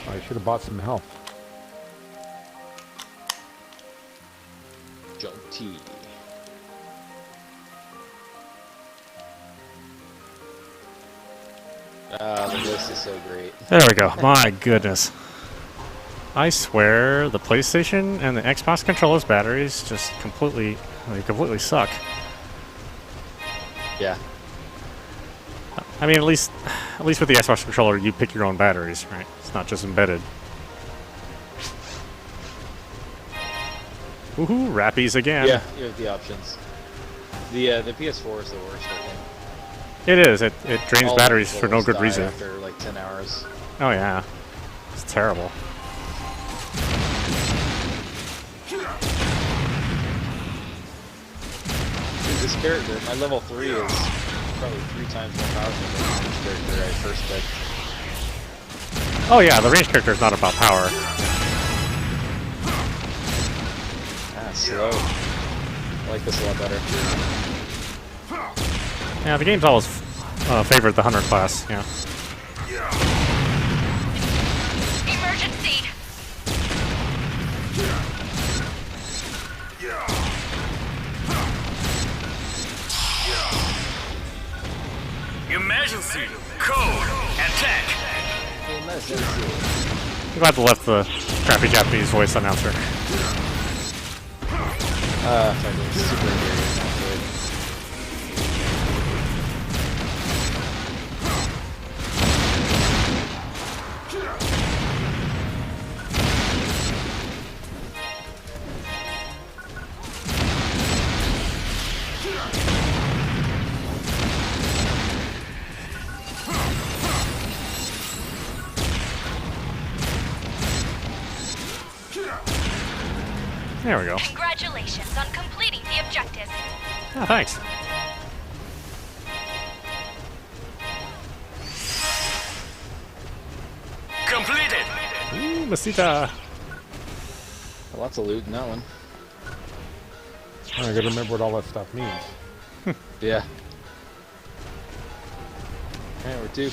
I should have bought some health. Junk T. Ah, the list is so great. There we go. My goodness. I swear the PlayStation and the Xbox controller's batteries just completely suck. Yeah. I mean, at least with the Xbox controller, you pick your own batteries, right? It's not just embedded. Woohoo, rappies again. Yeah, you have the options. The PS4 is the worst, I think. It is. It drains All batteries vehicles for no good die reason. After like 10 hours. Oh yeah, it's terrible. Dude, this character, my level 3 is probably 3 times more powerful than the character I first picked. Oh yeah, the range character is not about power. Ah, slow. I like this a lot better. Yeah, the game's always favored the hunter class. Yeah. Emergency! Emergency! Code! Attack! I'm glad they left the crappy Japanese voice announcer. Fucking super weird. Not good. There we go. Congratulations on completing the objective. Oh, thanks. Completed! Ooh, Masita. Lots of loot in that one. I gotta remember what all that stuff means. Yeah. Alright, we're 2.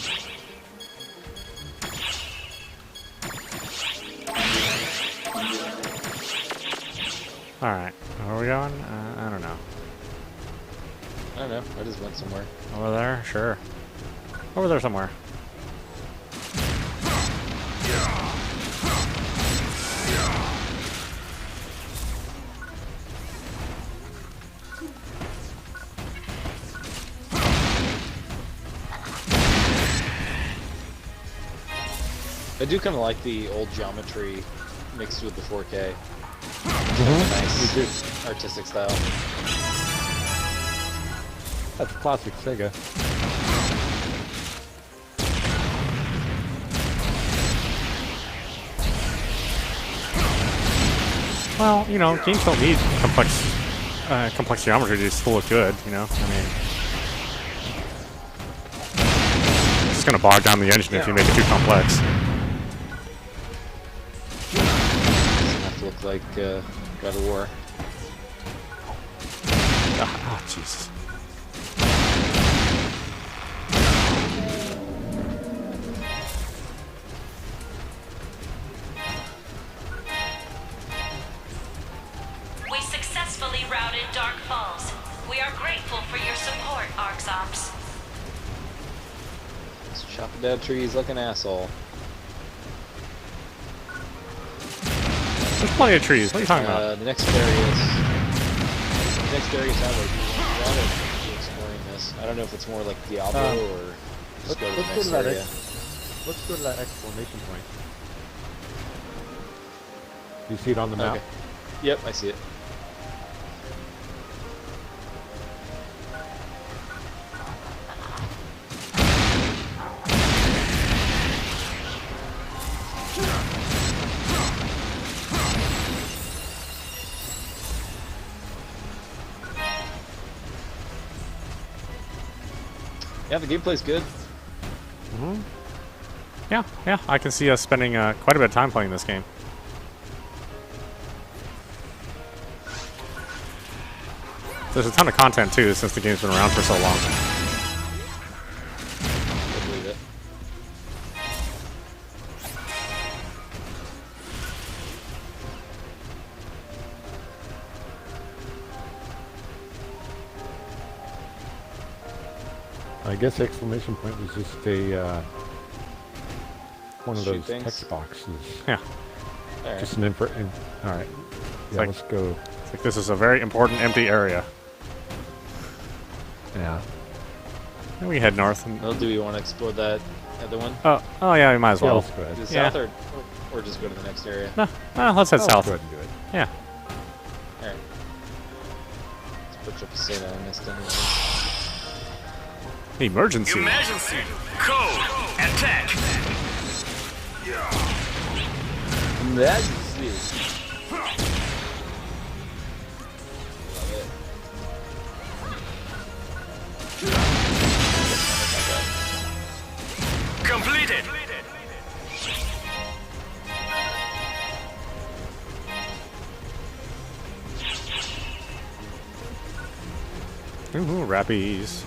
Alright, where are we going? I don't know. I don't know, I just went somewhere. Over there? Sure. Over there somewhere. I do kind of like the old geometry mixed with the 4K. Nice artistic style. That's classic Sega. Well, you know, games don't need complex geometry to still look good, you know? I mean... It's just gonna bog down the engine if you make it too complex. Doesn't have to look like God of War. Ah, Jesus. We successfully routed Dark Falls. We are grateful for your support, ARKS Ops. Just chopping down trees like an asshole. There's plenty of trees. What are you talking about? The next area sounds like you want to exploring this. I don't know if it's more like Diablo or just go to the next area. Let's go to that exclamation point. You see it on the map? Okay. Yep, I see it. Yeah, the gameplay's good. Mm-hmm. Yeah, I can see us spending quite a bit of time playing this game. There's a ton of content too, since the game's been around for so long. I believe it. I guess exclamation point was just a one of Shoot those things. text boxes. Yeah. Alright. Just an info. All right. Yeah, like- let's go. It's like this is a very important empty area. Yeah. And we head north. And, Well, do we want to explore that other one? oh yeah, we might as Yeah, well. let's go ahead. To the Yeah. south or just go to the next area? No, let's head Let's south. go ahead and do it. Yeah. Alright. Let's put up a save on this anyway. Emergency. Emergency. Code. Attack. Emergency. Completed. Ooh, rappies.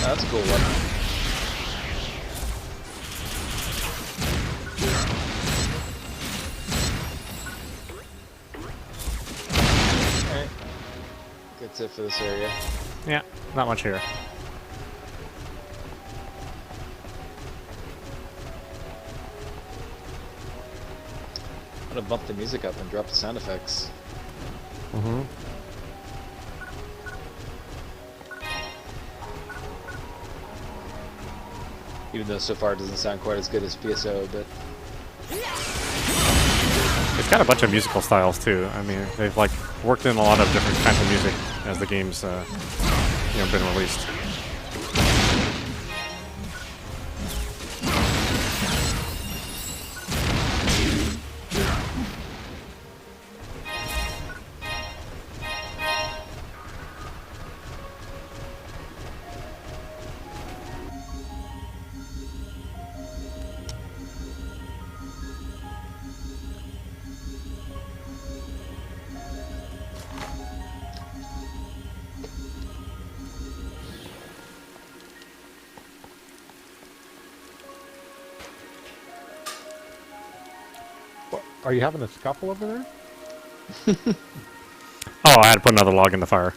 That's a cool one. Alright. That's it for this area. Yeah, not much here. I'm gonna bump the music up and drop the sound effects. Mm-hmm. Even though so far it doesn't sound quite as good as PSO, but It's got a bunch of musical styles too. I mean, they've like worked in a lot of different kinds of music as the game's been released. Are you having a scuffle over there? Oh, I had to put another log in the fire.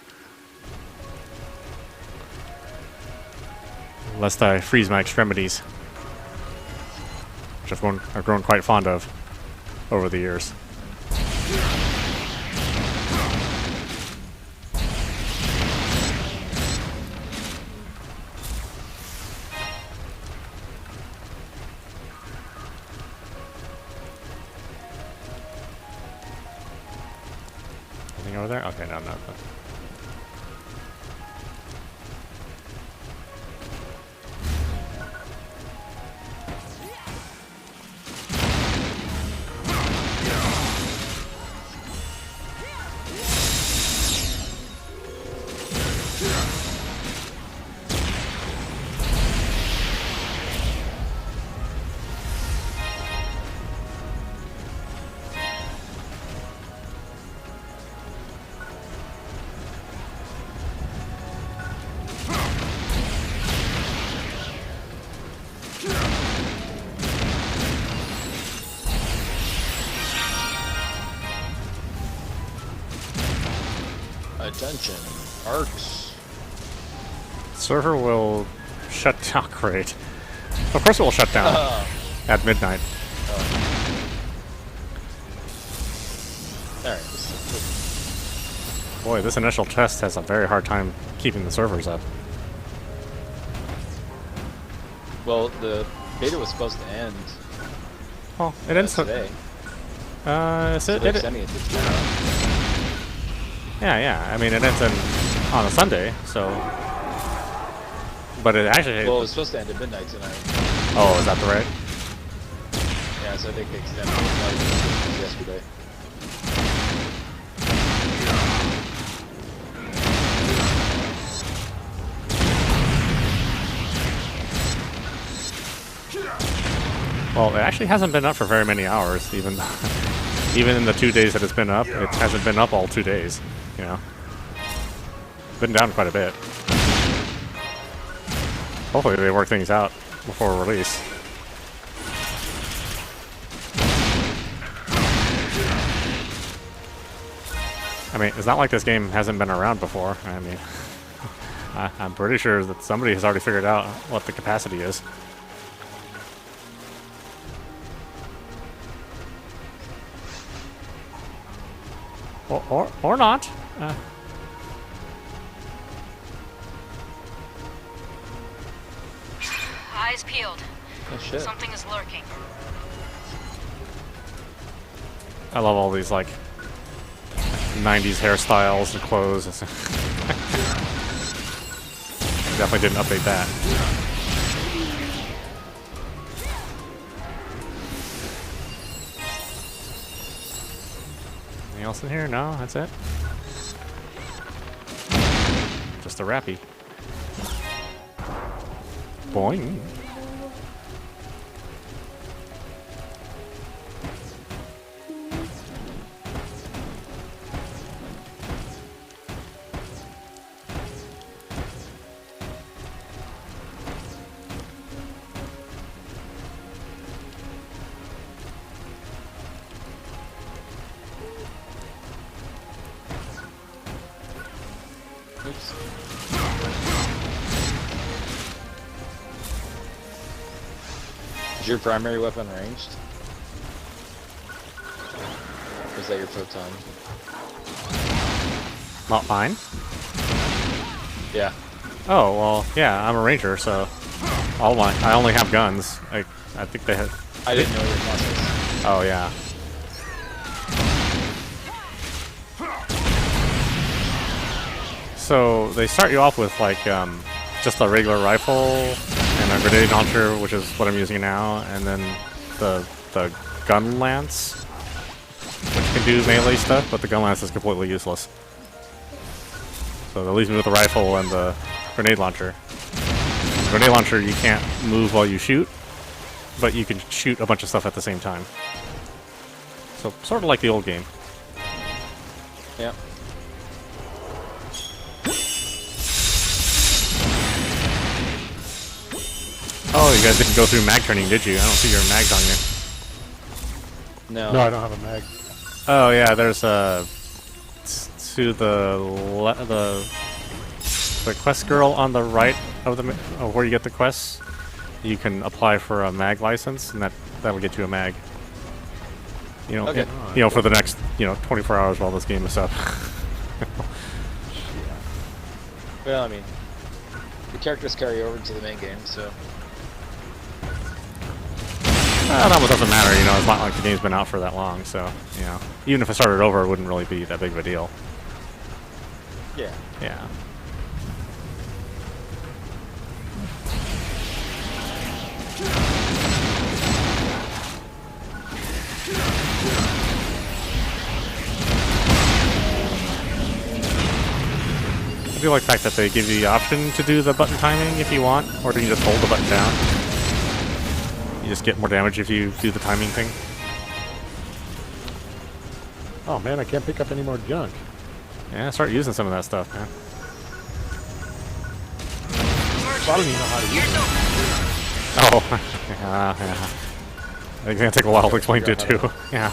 Lest I freeze my extremities. Which I've grown quite fond of over the years. Anything over there? Okay, no, no. Attention, ARKS. Server will shut down. Great. Of course it will shut down at midnight. Alright. Boy, this initial test has a very hard time keeping the servers up. Well, the beta was supposed to end Well, it ends today. so So they're extending it to tomorrow. yeah. I mean, it ends on a Sunday, so. But it actually. Well, it was supposed to end at midnight tonight. Oh, is that the right? Yeah, so I think they extended it yesterday. Well, it actually hasn't been up for very many hours, even in the 2 days that it's been up. It hasn't been up all 2 days, you know. Been down quite a bit. Hopefully they work things out before release. I mean, it's not like this game hasn't been around before. I mean, I'm pretty sure that somebody has already figured out what the capacity is. Or not. Eyes peeled. Oh shit. Something is lurking. I love all these like 90s hairstyles and clothes. Definitely didn't update that. Anything else in here? No, that's it. Just a rappy. Boing. Oops. Is your primary weapon ranged? Or is that your photon? Not mine? Yeah. Oh, well, yeah, I'm a ranger, so I only have guns. I think they had... I didn't know your classes. Oh, yeah. So they start you off with like just a regular rifle and a grenade launcher, which is what I'm using now, and then the gun lance, which can do melee stuff, but the gun lance is completely useless. So that leaves me with the rifle and the grenade launcher. The grenade launcher, you can't move while you shoot, but you can shoot a bunch of stuff at the same time. So sort of like the old game. Yeah. Oh, you guys didn't go through mag training, did you? I don't see your mags on you. No. No, I don't have a mag. Oh yeah, there's to the quest girl on the right of the where you get the quests. You can apply for a mag license, and that will get you a mag. You know, Okay. for the next 24 hours while this game is up. Well, I mean, the characters carry over to the main game, so. That almost doesn't matter, it's not like the game's been out for that long, so, even if I started over, it wouldn't really be that big of a deal. Yeah. Yeah. I do like the fact that they give you the option to do the button timing if you want, or you can just hold the button down. You just get more damage if you do the timing thing. Oh man, I can't pick up any more junk. Yeah, start using some of that stuff, man. I don't even know how to use it. Oh, yeah. It's gonna take a while to explain to you too. Yeah.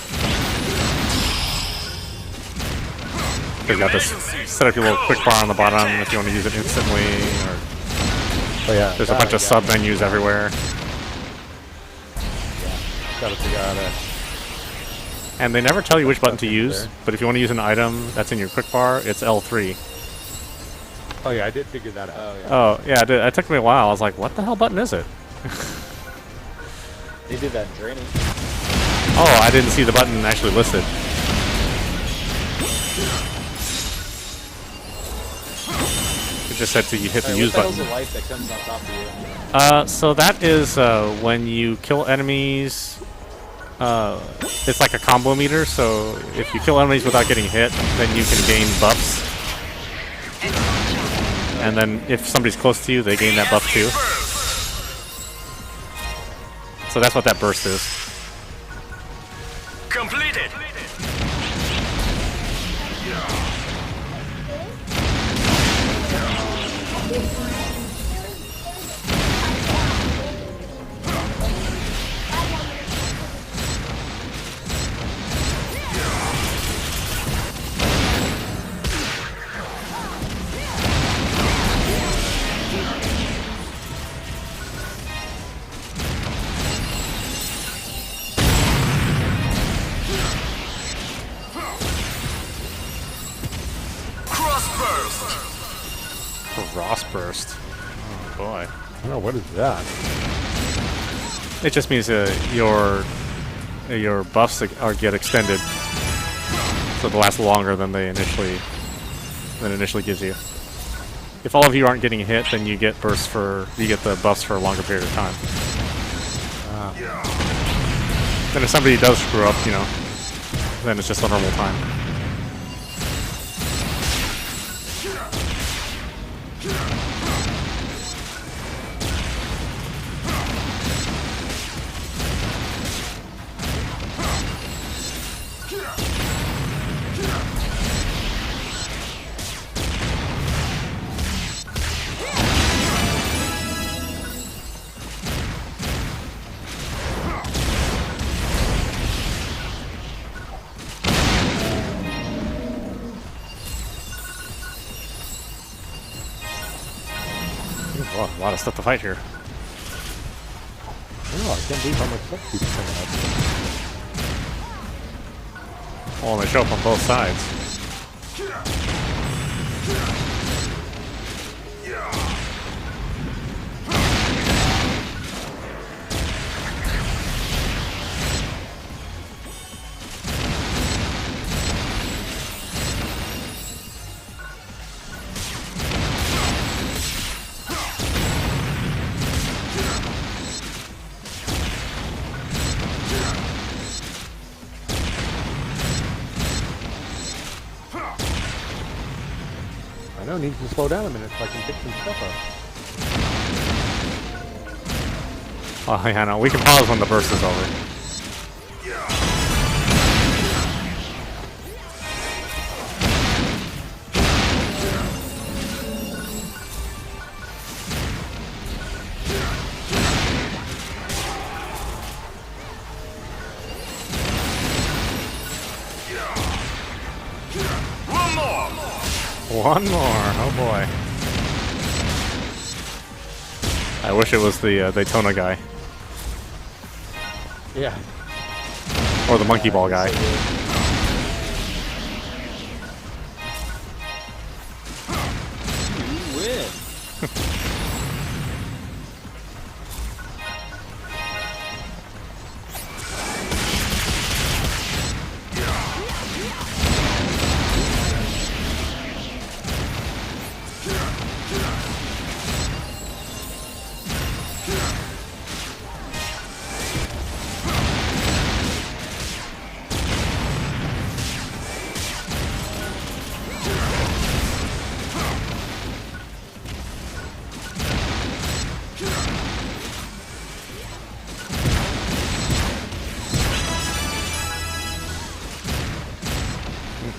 They've got this. Set up your little quick bar on the bottom if you want to use it instantly, or Oh yeah. there's a bunch of sub menus everywhere. Gotta figure out And they never tell you which button to Stuff in use, there. but if you want to use an item that's in your quick bar, it's L3. Oh yeah, I did figure that out. Oh, yeah. Oh, yeah, it took me a while. I was like, what the hell button is it? They did that in training. Oh, I didn't see the button actually listed. It just said to you hit the use What the button. hell's a light that comes on top of you? So that is when you kill enemies. It's like a combo meter, so if you kill enemies without getting hit, then you can gain buffs. And then if somebody's close to you, they gain that buff too. So that's what that burst is. Completed. Cross burst. Oh boy. I don't know, what is that? It just means your buffs get extended, so they last longer than they initially gives you. If all of you aren't getting hit, then you get bursts for you get the buffs for a longer period of time. Then if somebody does screw up, you know, then it's just a normal time. Ooh, a lot of stuff to fight here. Oh, I can't believe how much stuff keeps coming up. Well, they show up on both sides. I know, needs to slow down a minute so I can pick some stuff up. Oh, yeah, no, we can pause when the burst is over. One more, oh boy. I wish it was the Daytona guy. Yeah. Or the monkey ball guy. You win.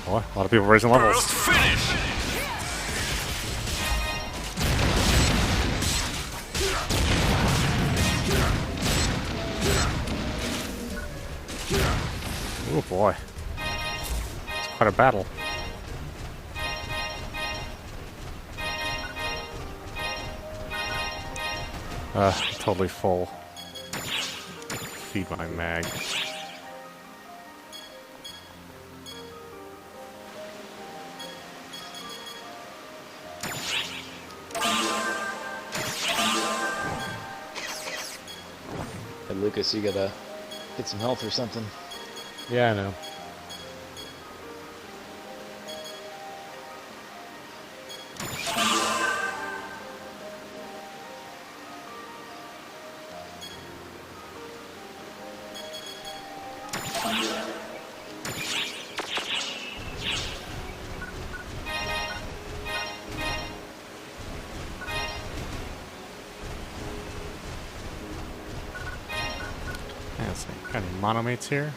Boy, a lot of people raising levels. First finish. Oh boy. It's quite a battle. Totally full. Feed my mag. Hey, Lucas, you gotta get some health or something. Yeah, I know. Let's see. Got any monomates here?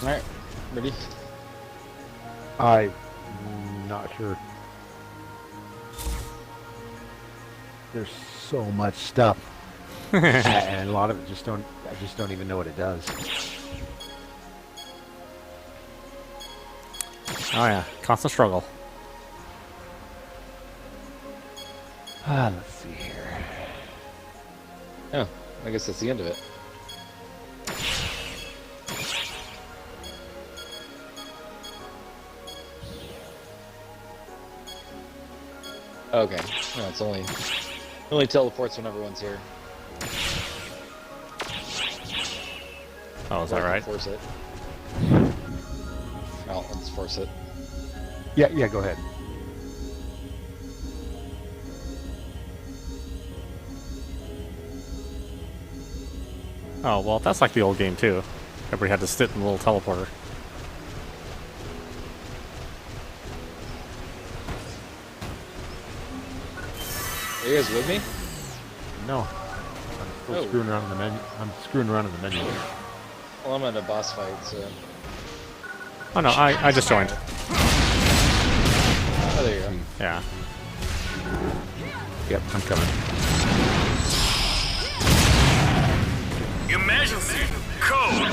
Alright, ready? I'm not sure. There's so much stuff, and a lot of it I just don't even know what it does. Oh yeah, constant struggle. Let's see here. Oh, I guess that's the end of it. Okay, no, it's only teleports when everyone's here. Oh, is that right? Force it. Well, let's force it. Yeah, go ahead. Oh, well, that's like the old game, too. Everybody had to sit in the little teleporter. Are you guys with me? No, I'm still screwing around in the menu. I'm screwing around in the menu. Well, I'm at a boss fight, so... Oh no, I just joined. Oh, there you go. Yeah. Yep, I'm coming. Emergency! Code!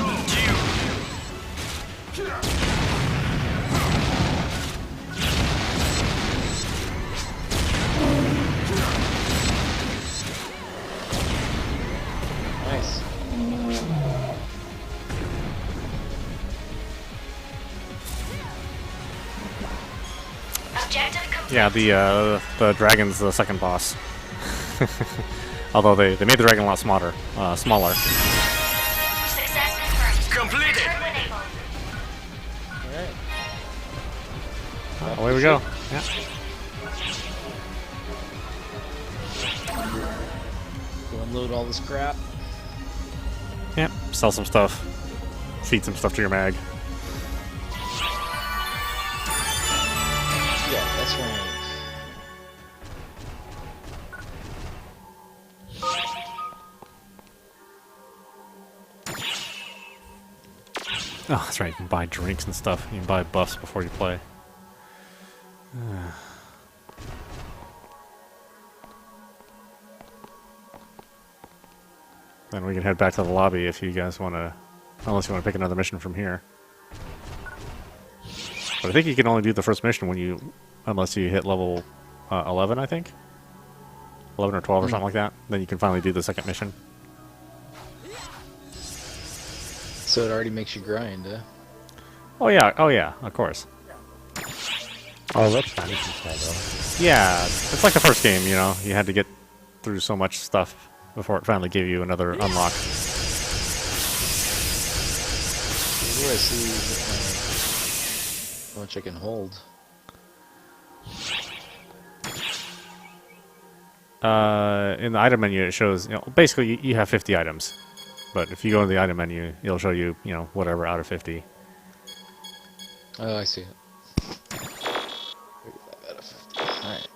Nice. Objective complete. Yeah, the dragon's the second boss. Although they made the dragon a lot smaller. Success confirmed. Completed! Turbo enabled. Alright. Away we go. Yeah. Go unload all this crap. Yep. Sell some stuff. Feed some stuff to your mag. Yeah, that's right. Oh, that's right. You can buy drinks and stuff. You can buy buffs before you play. Then we can head back to the lobby if you guys want to, unless you want to pick another mission from here. But I think you can only do the first mission when unless you hit level 11, I think. 11 or 12 or something like that. Then you can finally do the second mission. So it already makes you grind, huh? Oh yeah, of course. Oh, that's Phantasy style, though. Yeah, it's like the first game, you know. You had to get through so much stuff before it finally gave you another unlock. What do I see? How much I can hold? In the item menu, it shows, basically you have 50 items. But if you go in the item menu, it'll show you, whatever out of 50. Oh, I see it. 35 out of 50. Alright.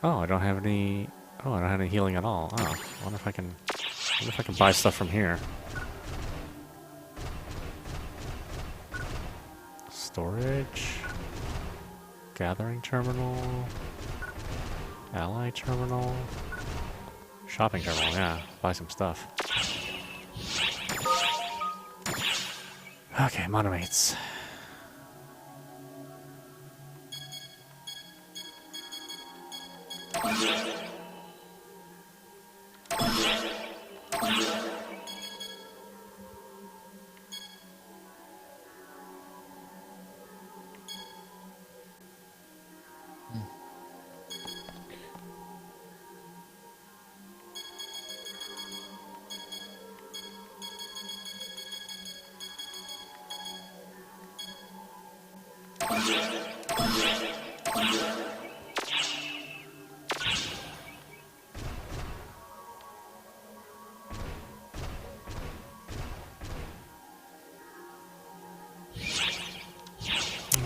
Oh, I don't have any. Oh, I don't have any healing at all. Oh, I wonder if I can buy stuff from here. Storage, gathering terminal, ally terminal, shopping terminal. Yeah, buy some stuff. Okay, monomates.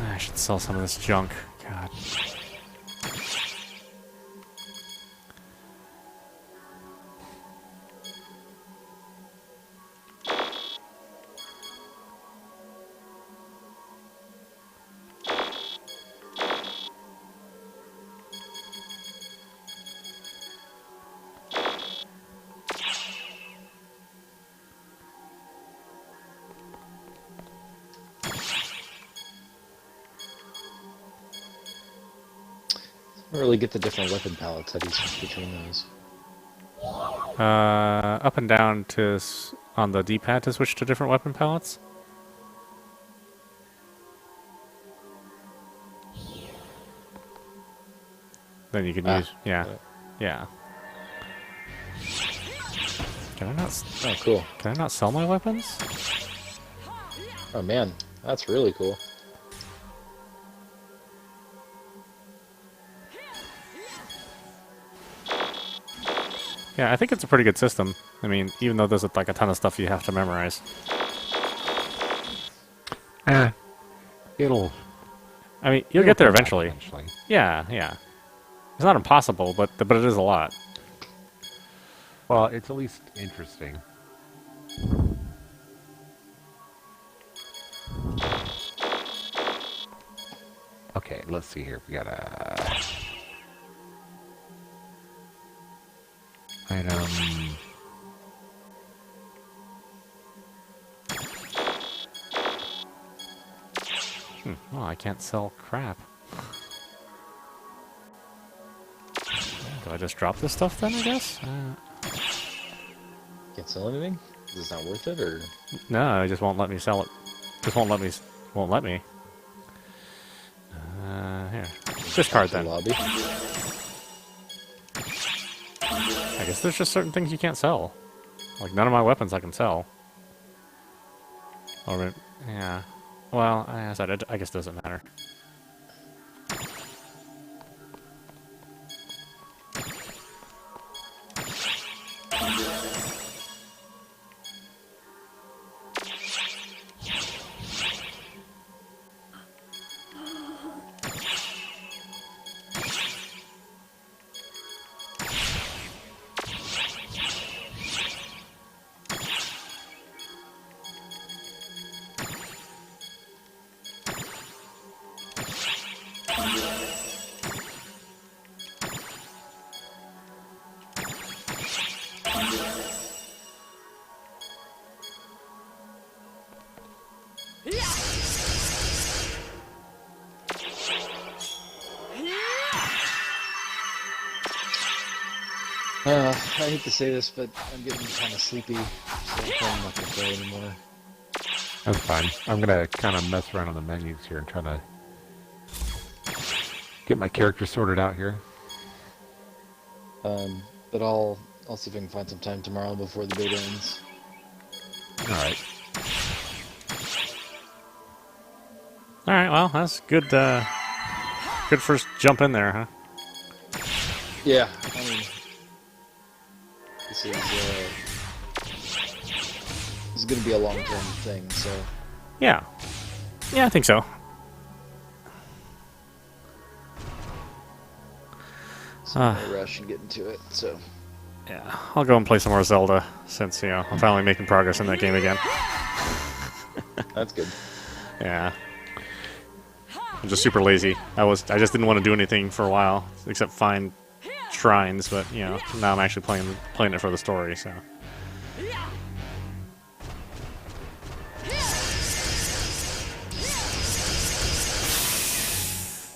I should sell some of this junk. God. I don't really get the different weapon palettes. How do you switch between those? Up and down to on the D-pad to switch to different weapon palettes. Then you can use, yeah. Can I not? Oh, cool. Can I not sell my weapons? Oh man, that's really cool. Yeah, I think it's a pretty good system. I mean, even though there's like a ton of stuff you have to memorize. It'll. I mean, you'll get there eventually. Yeah, yeah. It's not impossible, but it is a lot. Well, it's at least interesting. Okay, let's see here. We got a item. Oh, I can't sell crap. Do I just drop this stuff then, I guess? Can't sell anything? Is this not worth it, or? No, it just won't let me sell it. Just won't let me. Won't let me. Here. Discard then. Lobby. I guess there's just certain things you can't sell. Like, none of my weapons I can sell. Or, yeah. Well, I guess it doesn't matter. I hate to say this, but I'm getting kind of sleepy, so I'm not going to play anymore. That's fine. I'm gonna kind of mess around on the menus here and try to get my character sorted out here. But I'll see if I can find some time tomorrow before the beta ends. All right. All right. Well, that's good. Good first jump in there, huh? Yeah, I mean, this is going to be a long-term thing, so. Yeah. Yeah, I think so. So no rush and get into it, so. Yeah, I'll go and play some more Zelda since, you know, I'm finally making progress in that game again. That's good. Yeah. I'm just super lazy. I just didn't want to do anything for a while except find shrines, but you know, now I'm actually playing it for the story, so.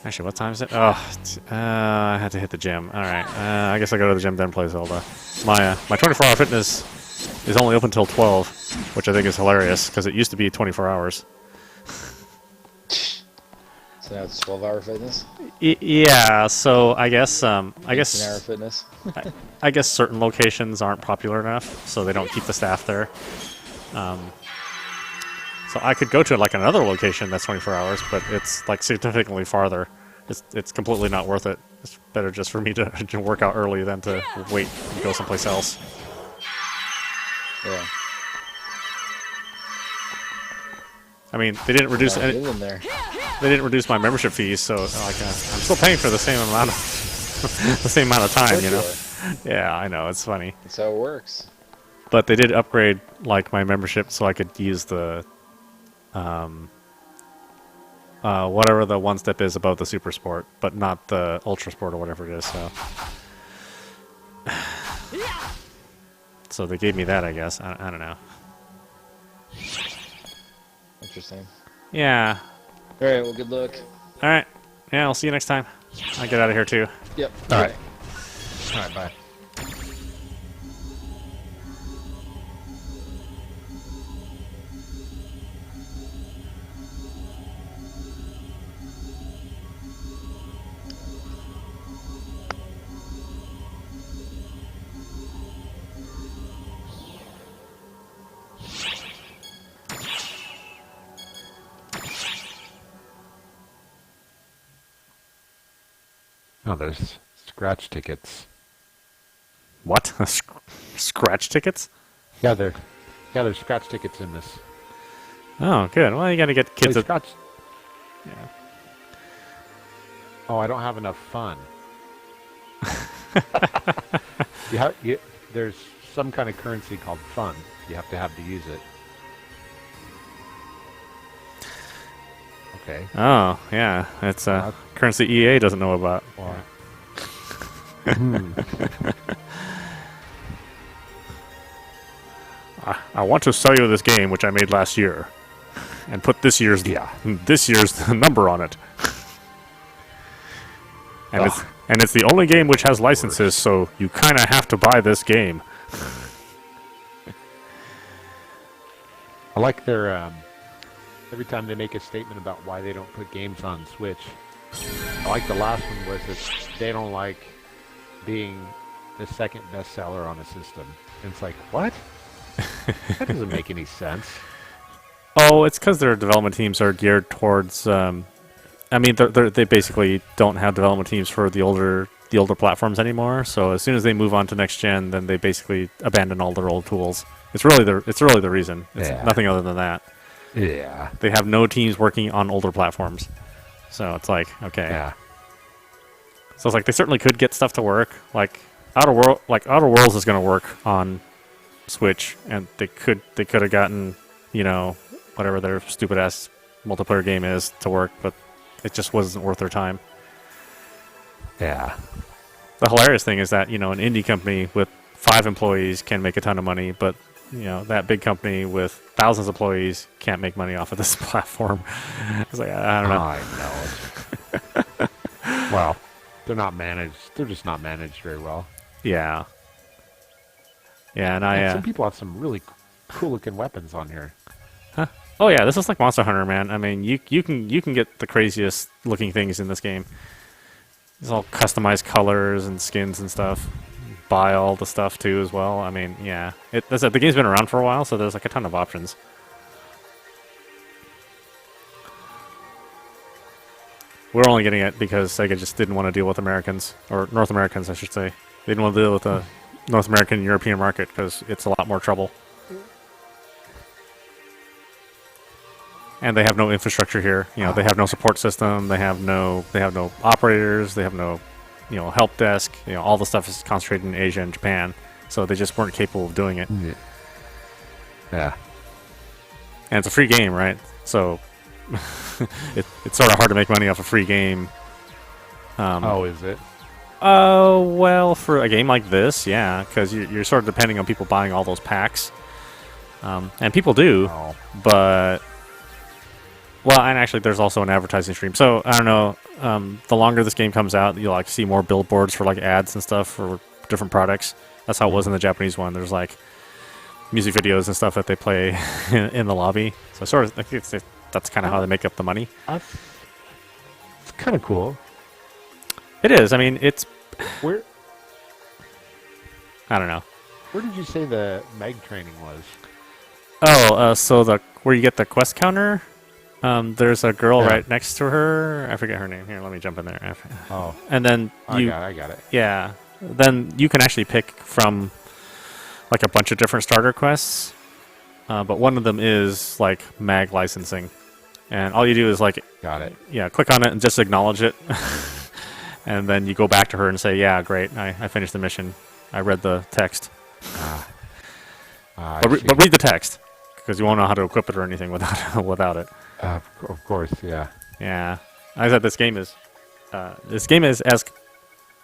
Actually, what time is it? Oh, I had to hit the gym. All right, I guess I go to the gym then play Zelda. My 24-hour fitness is only open till 12, which I think is hilarious because it used to be 24 hours. So now it's 12-hour fitness. Yeah, so I guess 18-hour fitness. I guess certain locations aren't popular enough, so they don't keep the staff there. So I could go to like another location that's 24 hours, but it's like significantly farther. it's completely not worth it. It's better just for me to work out early than to wait and go someplace else. Yeah. I mean, they didn't reduce Get any, in there. they didn't reduce my membership fees, so like I'm still paying for the same amount of the same amount of time, you know. Yeah, I know, it's funny. That's how it works. But they did upgrade like my membership so I could use the whatever the one step is above the super sport, but not the ultra sport or whatever it is. So they gave me that, I guess. I don't know. Interesting. Yeah. All right. Well, good luck. All right. Yeah, I'll see you next time. I'll get out of here too. Yep. All right. All right, bye. Oh, there's scratch tickets. What? Scratch tickets? Yeah, there's scratch tickets in this. Oh, good. Well, you got to get kids. Scratch. Yeah. Oh, I don't have enough fun. There's some kind of currency called fun. You have to use it. Okay. Oh, yeah. It's currency EA doesn't know about. Well, I want to sell you this game, which I made last year, and put this year's number on it. And it's the only game which has licenses, so you kind of have to buy this game. I like their every time they make a statement about why they don't put games on Switch. I like the last one was that they don't like being the second bestseller on a system. And it's like, what? That doesn't make any sense. Oh, it's because their development teams are geared towards. I mean, they basically don't have development teams for the older platforms anymore. So as soon as they move on to next gen, then they basically abandon all their old tools. It's really the reason. It's nothing other than that. Yeah. They have no teams working on older platforms. So it's like, okay. Yeah. So it's like they certainly could get stuff to work. Like Outer Worlds is going to work on Switch, and they could have gotten, you know, whatever their stupid ass multiplayer game is to work, but it just wasn't worth their time. Yeah. The hilarious thing is that, you know, an indie company with 5 employees can make a ton of money, but you know, that big company with thousands of employees can't make money off of this platform. It's like, I don't know. I know. Well, they're not managed. They're just not managed very well. Yeah. Yeah, and some people have some really cool-looking weapons on here. Huh? Oh yeah, this is like Monster Hunter, man. I mean, you can get the craziest looking things in this game. It's all customized colors and skins and stuff. Buy all the stuff too as well. I mean, yeah, the game's been around for a while, so there's like a ton of options. We're only getting it because Sega just didn't want to deal with Americans, or North Americans, I should say. They didn't want to deal with the North American and European market because it's a lot more trouble. And they have no infrastructure here. You know, they have no support system. They have no operators. They have no, you know, help desk. You know, all the stuff is concentrated in Asia and Japan. So they just weren't capable of doing it. Yeah. And it's a free game, right? So it's sort of hard to make money off a free game. Oh, is it? Well, for a game like this, yeah, because you're sort of depending on people buying all those packs. And people do, but... Well, and actually, there's also an advertising stream. So, I don't know, the longer this game comes out, you'll like see more billboards for like ads and stuff for different products. That's how it was in the Japanese one. There's like music videos and stuff that they play in the lobby. So sort of, that's kind of how they make up the money. It's kind of cool. It is. I mean, it's... Where? I don't know. Where did you say the Meg training was? Oh, so where you get the quest counter... There's a girl Yeah. right next to her. I forget her name. Here, let me jump in there. Oh, And then I got it. yeah. Then you can actually pick from like a bunch of different starter quests. But one of them is like mag licensing. And all you do is like, Got it. yeah, click on it and just acknowledge it. And then you go back to her and say, yeah, great, I finished the mission. I read the text. But read the text, because you won't know how to equip it or anything without it. Of course, yeah. Yeah. I said this game is as,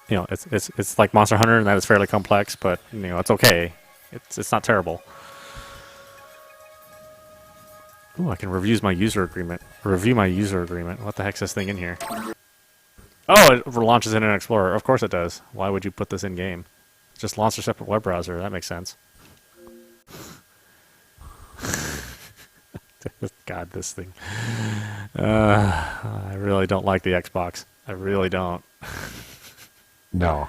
you know, it's like Monster Hunter, and that is fairly complex, but, you know, it's okay. It's not terrible. Ooh, I can review my user agreement. What the heck's this thing in here? Oh, it launches Internet Explorer. Of course it does. Why would you put this in game? Just launch a separate web browser. That makes sense. God, this thing. I really don't like the Xbox. I really don't. No.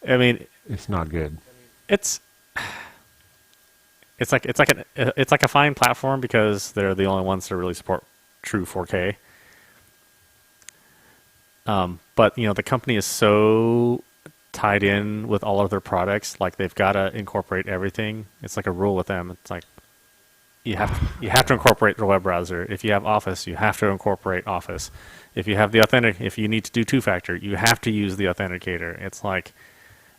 I mean, It's not good. it's like a fine platform because they're the only ones that really support true 4K. But you know, the company is so tied in with all of their products, like they've got to incorporate everything. It's like a rule with them. It's like you have to incorporate the web browser. If you have Office, you have to incorporate Office. If you have if you need to do two-factor, you have to use the authenticator. It's like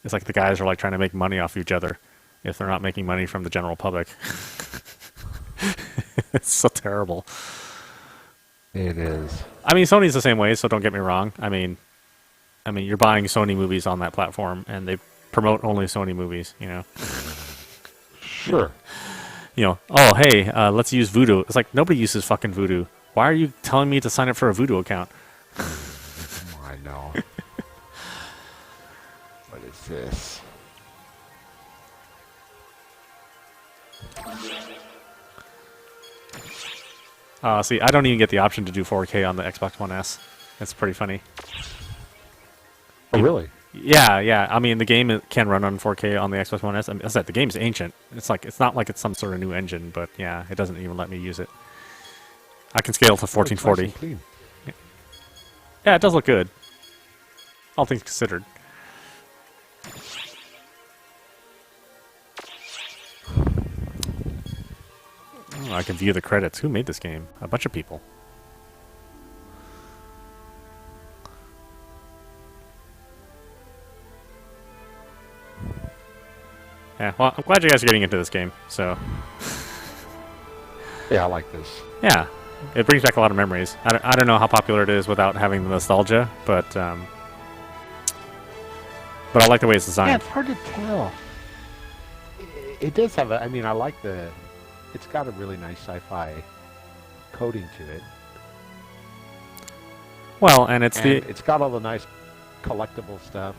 the guys are like trying to make money off each other if they're not making money from the general public. It's so terrible. It is. I mean, Sony's the same way, so don't get me wrong. I mean, you're buying Sony movies on that platform, and they promote only Sony movies, you know. Sure. You know, oh, hey, let's use Voodoo. It's like, nobody uses fucking Voodoo. Why are you telling me to sign up for a Voodoo account? I know. What is this? See, I don't even get the option to do 4K on the Xbox One S. That's pretty funny. Oh, really? Yeah. I mean, the game can run on 4K on the Xbox One S. I mean, as I said, the game's ancient. It's not like it's some sort of new engine, but yeah, it doesn't even let me use it. I can scale to 1440. Nice and clean. Yeah, it does look good. All things considered. Oh, I can view the credits. Who made this game? A bunch of people. Yeah, well, I'm glad you guys are getting into this game, so... Yeah, I like this. Yeah, it brings back a lot of memories. I don't know how popular it is without having the nostalgia, but I like the way it's designed. Yeah, it's hard to tell. It does have I mean, I like it's got a really nice sci-fi coding to it. Well, and It's got all the nice collectible stuff.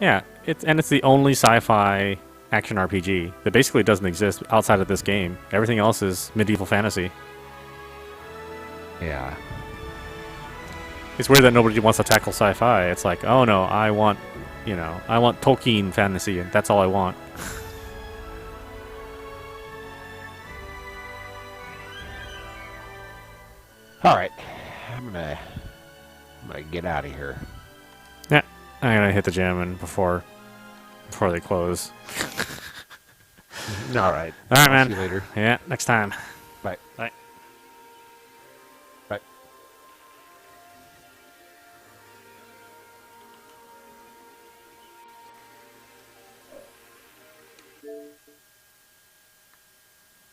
Yeah, it's the only sci-fi action RPG that basically doesn't exist outside of this game. Everything else is medieval fantasy. Yeah. It's weird that nobody wants to tackle sci-fi. It's like, oh no, I want Tolkien fantasy, and that's all I want. All right, I'm gonna get out of here. Yeah, I'm gonna hit the gym and before they close. All right. All right, man. See you later. Yeah, next time. Bye. Bye.